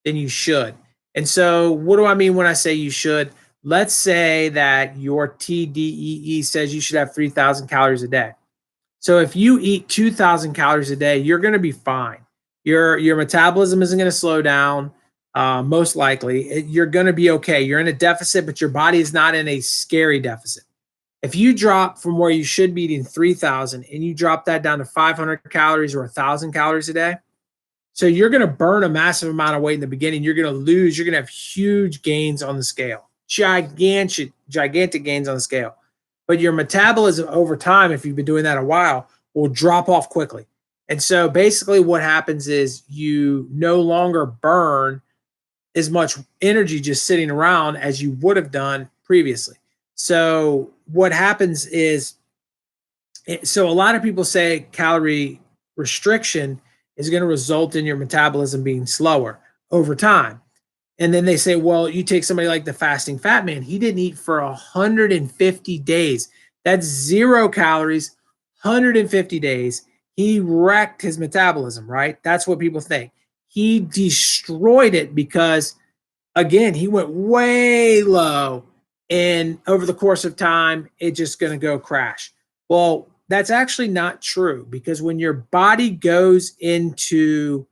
than you should. And so what do I mean when I say you should? Let's say that your TDEE says you should have 3,000 calories a day. So if you eat 2,000 calories a day, you're going to be fine. Your metabolism isn't going to slow down. Most likely, you're going to be okay. You're in a deficit, but your body is not in a scary deficit. If you drop from where you should be eating 3,000 and you drop that down to 500 calories or 1,000 calories a day, so you're going to burn a massive amount of weight in the beginning. You're going to lose. You're going to have huge gains on the scale, gigantic gains on the scale. But your metabolism over time, if you've been doing that a while, will drop off quickly. And so basically what happens is you no longer burn as much energy just sitting around as you would have done previously. So what happens is, so a lot of people say calorie restriction is going to result in your metabolism being slower over time. And then they say, well, you take somebody like the fasting fat man, he didn't eat for 150 days. That's 0 calories, 150 days. He wrecked his metabolism, right? That's what people think. He destroyed it because, again, he went way low. And over the course of time, it's just going to go crash. Well, that's actually not true, because when your body goes into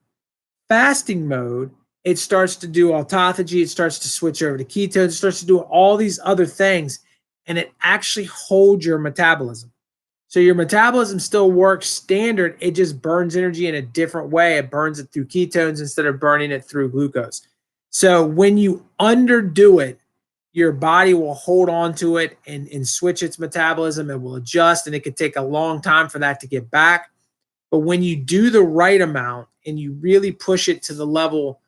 fasting mode, it starts to do autophagy, it starts to switch over to ketones, it starts to do all these other things, and it actually holds your metabolism. So your metabolism still works standard, it just burns energy in a different way. It burns it through ketones instead of burning it through glucose. So when you underdo it, your body will hold on to it and switch its metabolism. It will adjust, and it could take a long time for that to get back. But when you do the right amount and you really push it to the level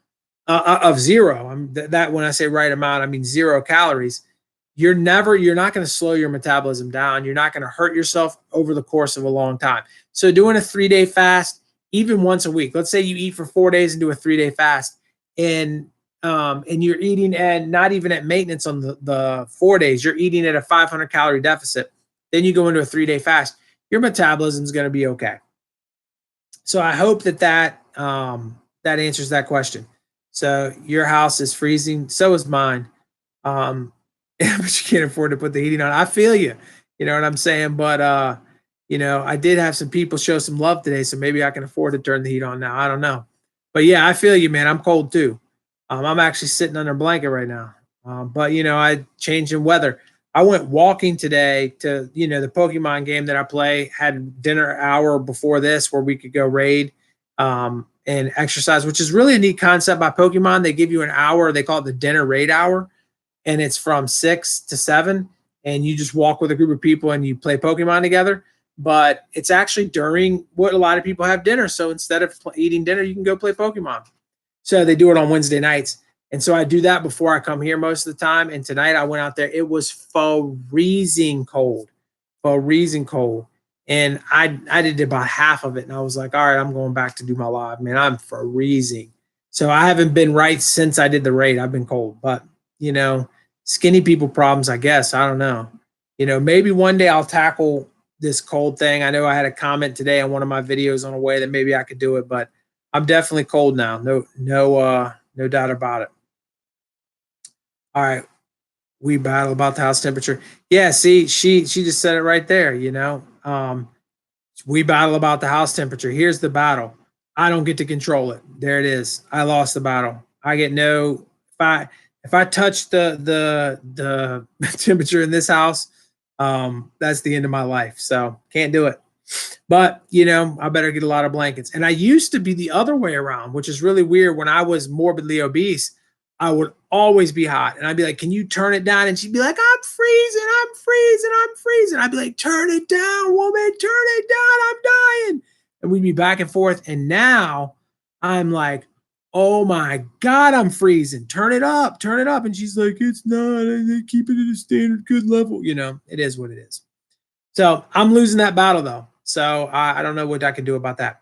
of 0, that when I say right amount, I mean 0 calories, you're not going to slow your metabolism down. You're not going to hurt yourself over the course of a long time. So doing a 3-day fast, even once a week, let's say you eat for 4 days and do a 3-day fast, and you're eating and not even at maintenance on the 4 days, you're eating at a 500 calorie deficit. Then you go into a 3-day fast, your metabolism is going to be okay. So I hope that answers that question. So your house is freezing, so is mine. But you can't afford to put the heating on. I feel you. You know what I'm saying? But I did have some people show some love today, so maybe I can afford to turn the heat on now. I don't know. But yeah, I feel you, man. I'm cold too. I'm actually sitting under a blanket right now. But I changed in weather. I went walking today to, the Pokemon game that I play, had dinner hour before this where we could go raid and exercise, which is really a neat concept by Pokemon. They give you an hour. They call it the dinner raid hour. And it's from 6 to 7. And you just walk with a group of people and you play Pokemon together. But it's actually during what a lot of people have dinner. So instead of eating dinner, you can go play Pokemon. So they do it on Wednesday nights. And so I do that before I come here most of the time. And tonight I went out there. It was freezing cold. And I did about half of it. And I was like, all right, I'm going back to do my live, man. I'm freezing. So I haven't been right since I did the raid. I've been cold. But, skinny people problems, I guess. I don't know. Maybe one day I'll tackle this cold thing. I know I had a comment today on one of my videos on a way that maybe I could do it, but I'm definitely cold now. No doubt about it. All right. We battle about the house temperature. Yeah, see, she just said it right there, we battle about the house temperature. Here's the battle. I don't get to control it. There it is. I lost the battle. I get no if I touch the temperature in this house, that's the end of my life. So can't do it. But, I better get a lot of blankets. And I used to be the other way around, which is really weird. When I was morbidly obese, I would always be hot. And I'd be like, can you turn it down? And she'd be like, I'm freezing, I'm freezing, I'm freezing. I'd be like, turn it down, woman, turn it down, I'm dying. And we'd be back and forth. And now I'm like, oh my God, I'm freezing. Turn it up, turn it up. And she's like, it's not, keep it at a standard good level. It is what it is. So I'm losing that battle though. So I don't know what I can do about that.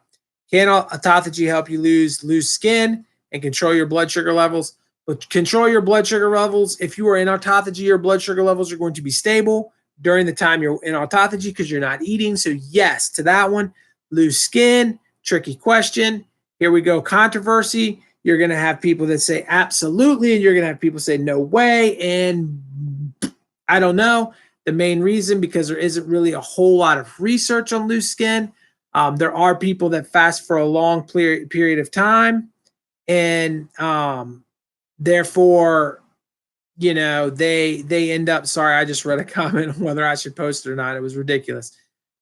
Can autophagy help you lose skin and control your blood sugar levels? But control your blood sugar levels. If you are in autophagy, your blood sugar levels are going to be stable during the time you're in autophagy because you're not eating. So yes, to that one. Lose skin, tricky question. Here we go, controversy. You're going to have people that say absolutely, and you're going to have people say no way. And I don't know. The main reason, because there isn't really a whole lot of research on loose skin. There are people that fast for a long period of time, and therefore, they end up. Sorry, I just read a comment on whether I should post it or not. It was ridiculous.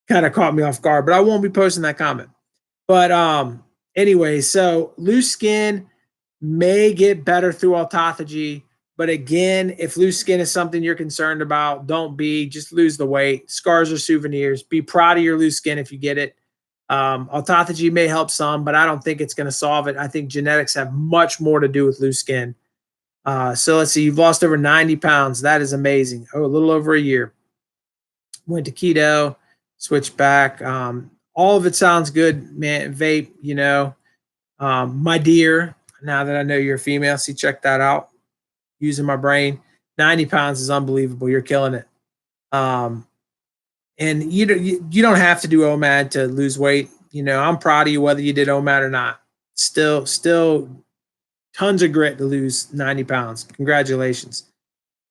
Kind of caught me off guard, but I won't be posting that comment. But anyway, so loose skin may get better through autophagy. But again, if loose skin is something you're concerned about, just lose the weight. Scars are souvenirs. Be proud of your loose skin if you get it. Autophagy may help some, but I don't think it's going to solve it. I think genetics have much more to do with loose skin. So let's see, you've lost over 90 pounds. That is amazing. Oh, a little over a year. Went to keto, switched back. All of it sounds good, man. Vape, my dear, now that I know you're a female, see, check that out. Using my brain. 90 pounds is unbelievable. You're killing it. And you don't have to do OMAD to lose weight. I'm proud of you whether you did OMAD or not. Still tons of grit to lose 90 pounds. Congratulations.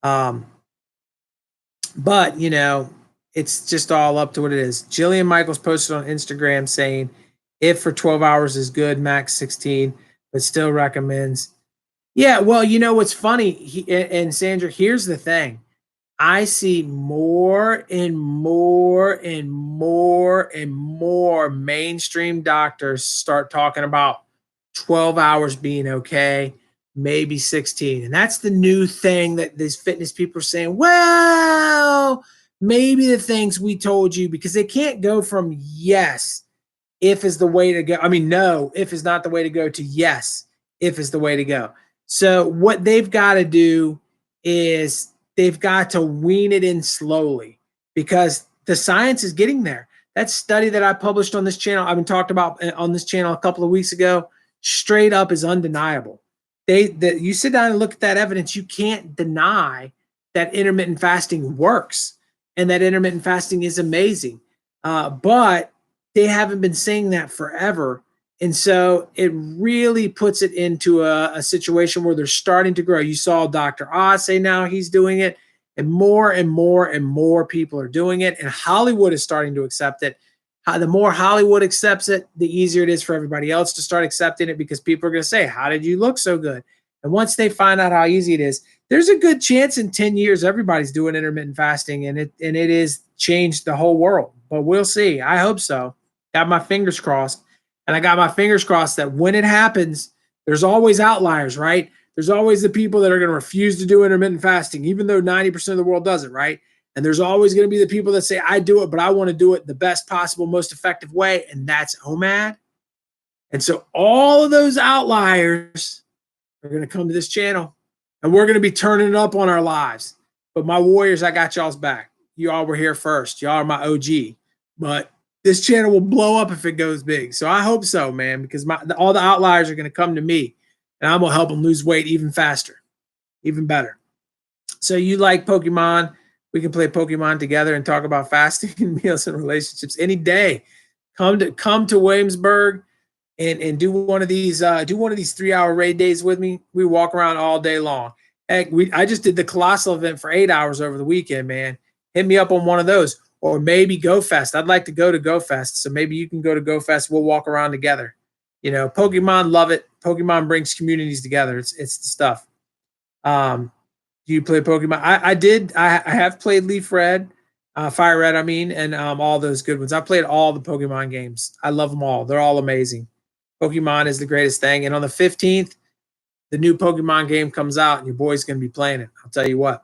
But it's just all up to what it is. Jillian Michaels posted on Instagram saying, if for 12 hours is good, max 16, but still recommends. Yeah, well, what's funny, and Sandra, here's the thing. I see more and more and more and more mainstream doctors start talking about 12 hours being okay, maybe 16. And that's the new thing that these fitness people are saying, well, maybe the things we told you, because they can't go from yes, if is the way to go. I mean, no, if is not the way to go, to yes, if is the way to go. So what they've got to do is they've got to wean it in slowly, because the science is getting there. That study that I published on this channel, I've been talked about on this channel a couple of weeks ago, straight up is undeniable. You sit down and look at that evidence, you can't deny that intermittent fasting works and that intermittent fasting is amazing. But they haven't been saying that forever. And so it really puts it into a situation where they're starting to grow. You saw Dr. Oz say now he's doing it, and more and more and more people are doing it. And Hollywood is starting to accept it. The more Hollywood accepts it, the easier it is for everybody else to start accepting it, because people are going to say, how did you look so good? And once they find out how easy it is, there's a good chance in 10 years everybody's doing intermittent fasting, and it is changed the whole world. But we'll see. I hope so. Got my fingers crossed. And I got my fingers crossed that when it happens, there's always outliers, right? There's always the people that are going to refuse to do intermittent fasting, even though 90% of the world does it, right? And there's always going to be the people that say, I do it, but I want to do it the best possible, most effective way. And that's OMAD. And so all of those outliers are going to come to this channel, and we're going to be turning it up on our lives. But my warriors, I got y'all's back. You all were here first. Y'all are my OG. But this channel will blow up if it goes big. So I hope so, man, because all the outliers are going to come to me, and I'm going to help them lose weight even faster, even better. So you like Pokemon? We can play Pokemon together and talk about fasting and meals and relationships any day. Come to Williamsburg and do one of these 3-hour raid days with me. We walk around all day long. Heck, I just did the Colossal event for 8 hours over the weekend, man. Hit me up on one of those. Or maybe GoFest. I'd like to go to GoFest. So maybe you can go to GoFest. We'll walk around together. Pokemon, love it. Pokemon brings communities together. It's the stuff. Do you play Pokemon? I did. I have played Leaf Red. Fire Red, I mean, and all those good ones. I played all the Pokemon games. I love them all. They're all amazing. Pokemon is the greatest thing. And on the 15th, the new Pokemon game comes out, and your boy's going to be playing it. I'll tell you what.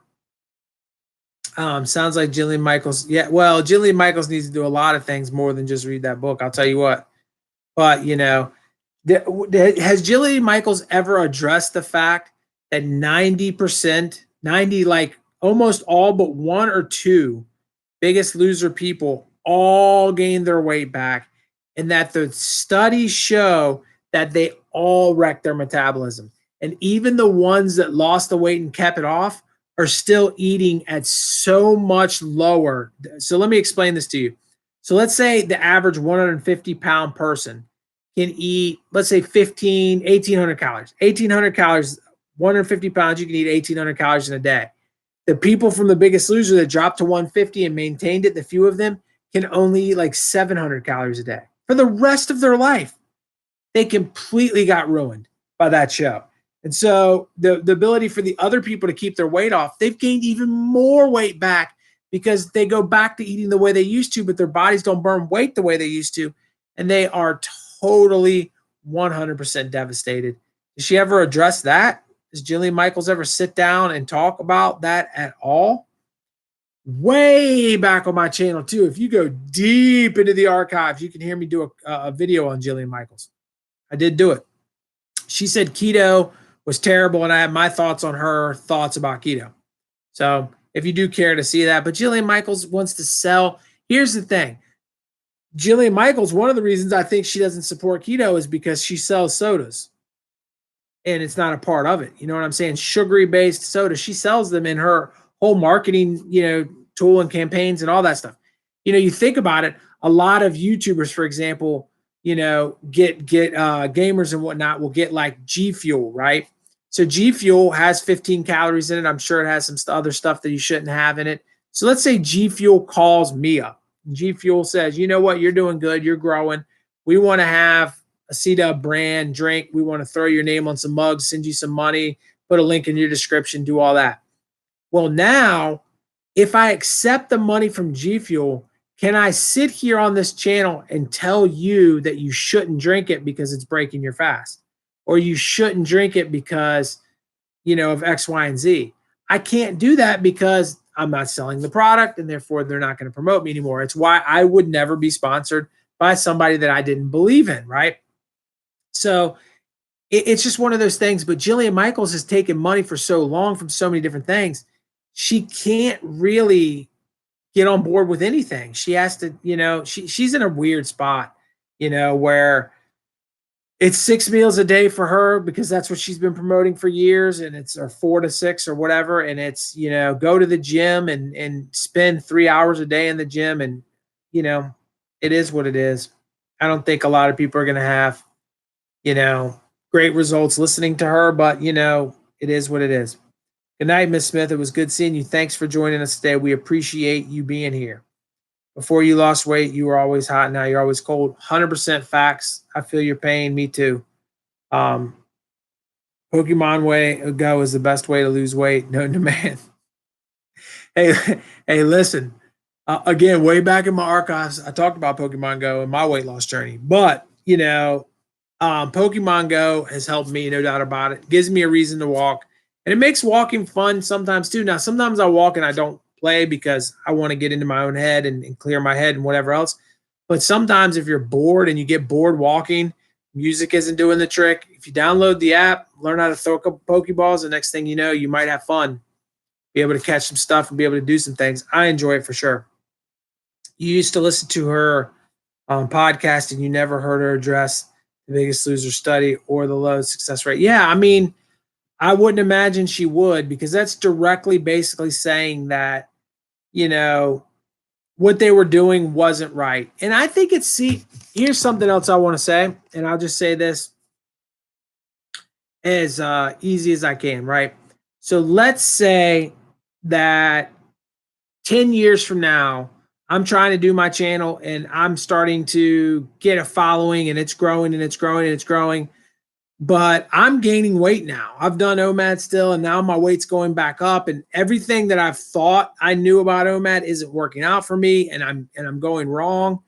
Sounds like Jillian Michaels. Yeah, well, Jillian Michaels needs to do a lot of things more than just read that book. I'll tell you what. But, has Jillian Michaels ever addressed the fact that 90%, 90, like almost all but one or two biggest loser people all gained their weight back, and that the studies show that they all wrecked their metabolism? And even the ones that lost the weight and kept it off are still eating at so much lower. So let me explain this to you. So let's say the average 150-pound person can eat, let's say 1,800 calories. 1,800 calories, 150 pounds, you can eat 1,800 calories in a day. The people from The Biggest Loser that dropped to 150 and maintained it, the few of them, can only eat like 700 calories a day for the rest of their life. They completely got ruined by that show. And so the ability for the other people to keep their weight off, they've gained even more weight back because they go back to eating the way they used to, but their bodies don't burn weight the way they used to. And they are totally 100% devastated. Does she ever address that? Does Jillian Michaels ever sit down and talk about that at all? Way back on my channel, too. If you go deep into the archives, you can hear me do a video on Jillian Michaels. I did do it. She said keto was terrible, and I have my thoughts on her thoughts about keto. So if you do care to see that, but Jillian Michaels wants to sell. Here's the thing. Jillian Michaels, one of the reasons I think she doesn't support keto is because she sells sodas, and it's not a part of it. You know what I'm saying? Sugary based soda. She sells them in her whole marketing, tool and campaigns and all that stuff. You think about it. A lot of YouTubers, for example, get gamers and whatnot will get like G Fuel, right? So G Fuel has 15 calories in it. I'm sure it has some other stuff that you shouldn't have in it. So let's say G Fuel calls me up. G Fuel says, you know what? You're doing good. You're growing. We want to have a C-Dub brand drink. We want to throw your name on some mugs, send you some money, put a link in your description, do all that. Well, now, if I accept the money from G Fuel, can I sit here on this channel and tell you that you shouldn't drink it because it's breaking your fast? Or you shouldn't drink it because, of X, Y, and Z? I can't do that because I'm not selling the product, and therefore they're not going to promote me anymore. It's why I would never be sponsored by somebody that I didn't believe in, right? So it's just one of those things. But Jillian Michaels has taken money for so long from so many different things. She can't really get on board with anything. She has to, she's in a weird spot, where it's 6 meals a day for her because that's what she's been promoting for years. And it's 4 to 6 or whatever. And it's, go to the gym and spend 3 hours a day in the gym. And, it is what it is. I don't think a lot of people are going to have, great results listening to her, but, it is what it is. Good night, Miss Smith. It was good seeing you. Thanks for joining us today. We appreciate you being here. Before you lost weight, you were always hot. Now you're always cold. 100% facts. I feel your pain. Me too. Pokemon way Go is the best way to lose weight. No demand. Hey, listen. Again, way back in my archives, I talked about Pokemon Go and my weight loss journey. But, Pokemon Go has helped me, no doubt about it. Gives me a reason to walk. And it makes walking fun sometimes too. Now, sometimes I walk and I don't play because I want to get into my own head and clear my head and whatever else. But sometimes if you're bored and you get bored walking, music isn't doing the trick. If you download the app, learn how to throw a couple Pokeballs, the next thing you know, you might have fun, be able to catch some stuff and be able to do some things. I enjoy it for sure. You used to listen to her podcast and you never heard her address The Biggest Loser study or the low success rate. Yeah, I mean, I wouldn't imagine she would, because that's directly basically saying that, what they were doing wasn't right. And I think here's something else I want to say, and I'll just say this as easy as I can, right? So let's say that 10 years from now, I'm trying to do my channel and I'm starting to get a following and it's growing and it's growing and it's growing. but I'm gaining weight now. I've done OMAD still, and now my weight's going back up, and everything that I've thought I knew about OMAD isn't working out for me, and I'm going wrong.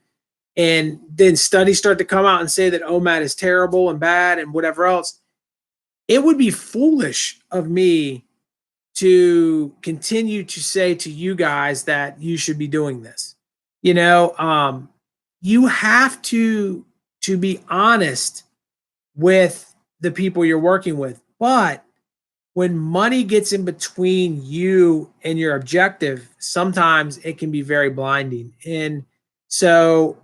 And then studies start to come out and say that OMAD is terrible and bad and whatever else. It would be foolish of me to continue to say to you guys that you should be doing this. You know, you have to be honest with the people you're working with. But when money gets in between you and your objective, sometimes it can be very blinding. And so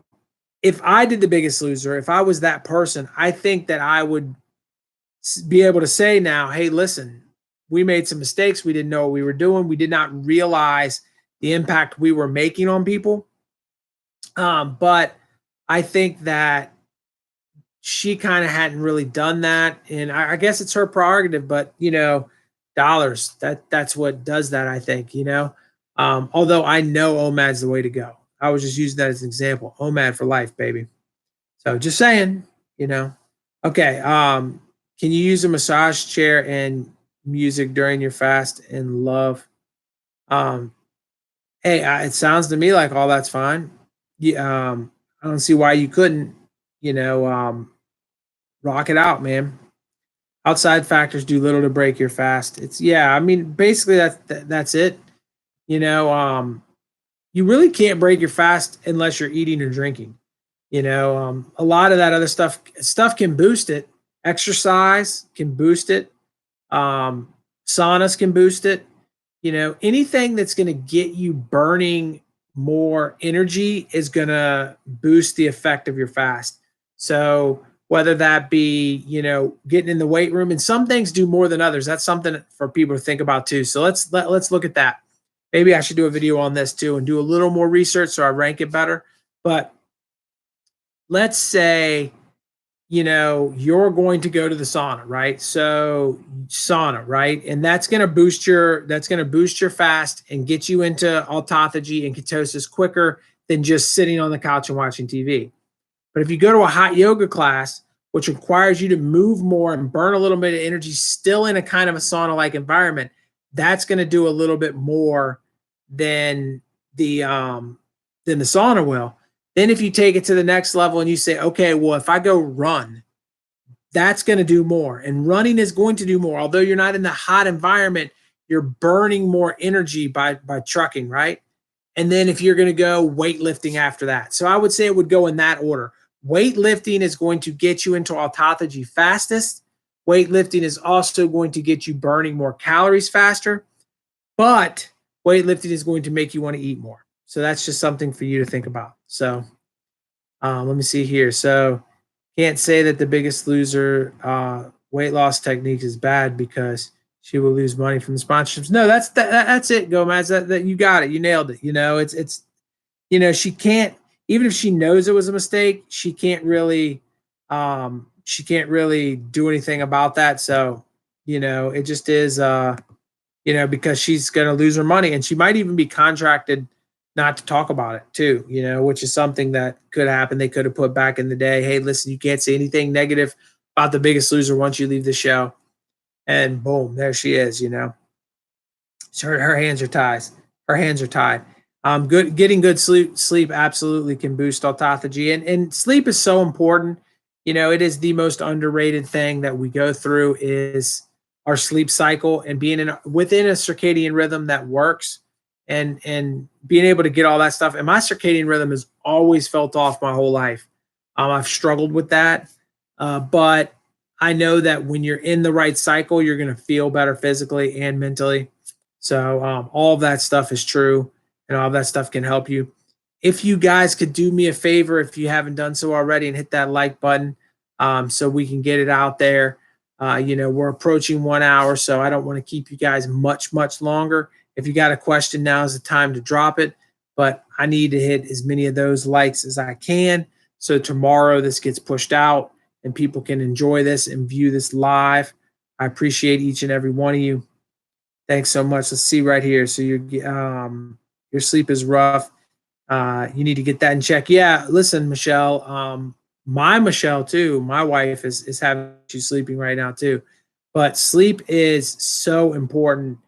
if I did the Biggest Loser, if I was that person, I think that I would be able to say now, hey, listen, we made some mistakes. We didn't know what we were doing. We did not realize the impact we were making on people. But I think that she kind of hadn't really done that. And I guess it's her prerogative, but dollars, that's what does that, I think, although I know OMAD's the way to go. I was just using that as an example. OMAD for life, baby. So just saying, Okay. Can you use a massage chair and music during your fast and love? Um, hey, it sounds to me like all that's fine. Yeah, I don't see why you couldn't, you know, um, rock it out, man. Outside factors do little to break your fast. It's yeah, I mean, basically that's it. You know, you really can't break your fast unless you're eating or drinking. A lot of that other stuff can boost it. Exercise can boost it. Um, Saunas can boost it. Anything that's going to get you burning more energy is going to boost the effect of your fast. So whether that be, getting in the weight room, and some things do more than others. That's something for people to think about too. So let's look at that. Maybe I should do a video on this too and do a little more research so I rank it better. But let's say you're going to go to the sauna, right? So sauna, right? And that's going to boost your fast and get you into autophagy and ketosis quicker than just sitting on the couch and watching TV. But if you go to a hot yoga class, which requires you to move more and burn a little bit of energy still in a kind of a sauna-like environment, that's going to do a little bit more than the sauna will. Then if you take it to the next level and you say, okay, well, if I go run, that's going to do more. And running is going to do more. Although you're not in the hot environment, you're burning more energy by trucking, right? And then if you're going to go weightlifting after that. So I would say it would go in that order. Weightlifting is going to get you into autophagy fastest. Weightlifting is also going to get you burning more calories faster. But weightlifting is going to make you want to eat more. So that's just something for you to think about. So let me see here. So can't say that the Biggest Loser weight loss technique is bad because she will lose money from the sponsorships. No, that's it, Gomez. That you got it. You nailed it. It's she can't, even if she knows it was a mistake, she can't really do anything about that. So it just is because she's going to lose her money, and she might even be contracted not to talk about it too, which is something that could happen. They could have put back in the day, hey, listen, you can't say anything negative about the Biggest Loser once you leave the show. And boom, there she is, So her hands are tied. Her hands are tied. Getting good sleep absolutely can boost autophagy. And sleep is so important. It is the most underrated thing that we go through is our sleep cycle and being within a circadian rhythm that works. And being able to get all that stuff. And my circadian rhythm has always felt off my whole life. I've struggled with that. But I know that when you're in the right cycle, you're going to feel better physically and mentally. So all of that stuff is true, and all of that stuff can help you. If you guys could do me a favor, if you haven't done so already, and hit that like button so we can get it out there. We're approaching 1 hour, so I don't want to keep you guys much longer. If you got a question, now is the time to drop it. But I need to hit as many of those likes as I can. So tomorrow this gets pushed out and people can enjoy this and view this live. I appreciate each and every one of you. Thanks so much. Let's see right here. So your sleep is rough. You need to get that in check. Yeah, listen, Michelle. My Michelle too, my wife is having issues sleeping right now too. But sleep is so important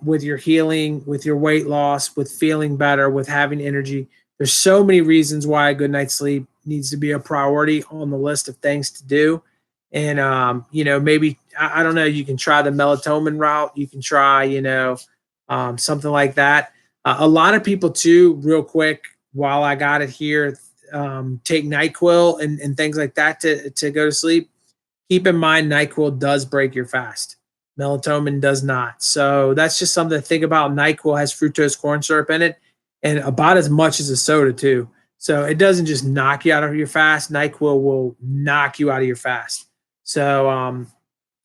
with your healing, with your weight loss, with feeling better, with having energy. There's so many reasons why a good night's sleep needs to be a priority on the list of things to do. And maybe I don't know. You can try the melatonin route. You can try, something like that. A lot of people too, real quick, while I got it here, take NyQuil and things like that to go to sleep. Keep in mind, NyQuil does break your fast. Melatonin does not. So that's just something to think about. NyQuil has fructose corn syrup in it, and about as much as a soda too. So it doesn't just knock you out of your fast. NyQuil will knock you out of your fast. So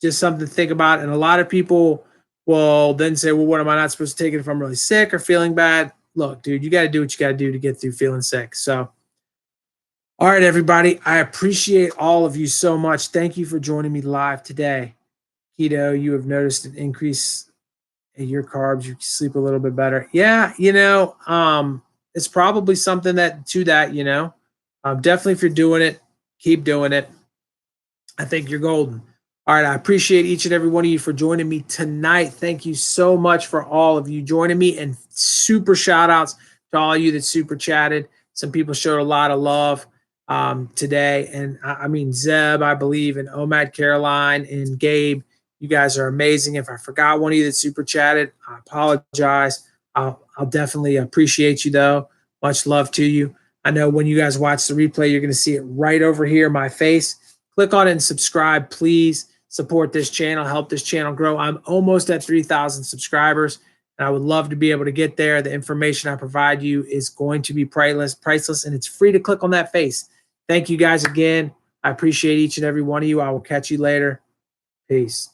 just something to think about. And a lot of people will then say, well, what am I not supposed to take it if I'm really sick or feeling bad? Look, dude, you got to do what you got to do to get through feeling sick. So, all right, everybody, I appreciate all of you so much. Thank you for joining me live today. Keto, you have noticed an increase in your carbs. You sleep a little bit better. Yeah, it's probably something that. Definitely if you're doing it, keep doing it. I think you're golden. All right. I appreciate each and every one of you for joining me tonight. Thank you so much for all of you joining me, and super shout outs to all of you that super chatted. Some people showed a lot of love today. And I mean, Zeb, I believe, and Omad Caroline and Gabe, you guys are amazing. If I forgot one of you that super chatted, I apologize. I'll definitely appreciate you though. Much love to you. I know when you guys watch the replay, you're going to see it right over here, my face. Click on it and subscribe, please. Support this channel, help this channel grow. I'm almost at 3,000 subscribers, and I would love to be able to get there. The information I provide you is going to be priceless, and it's free to click on that face. Thank you guys again. I appreciate each and every one of you. I will catch you later. Peace.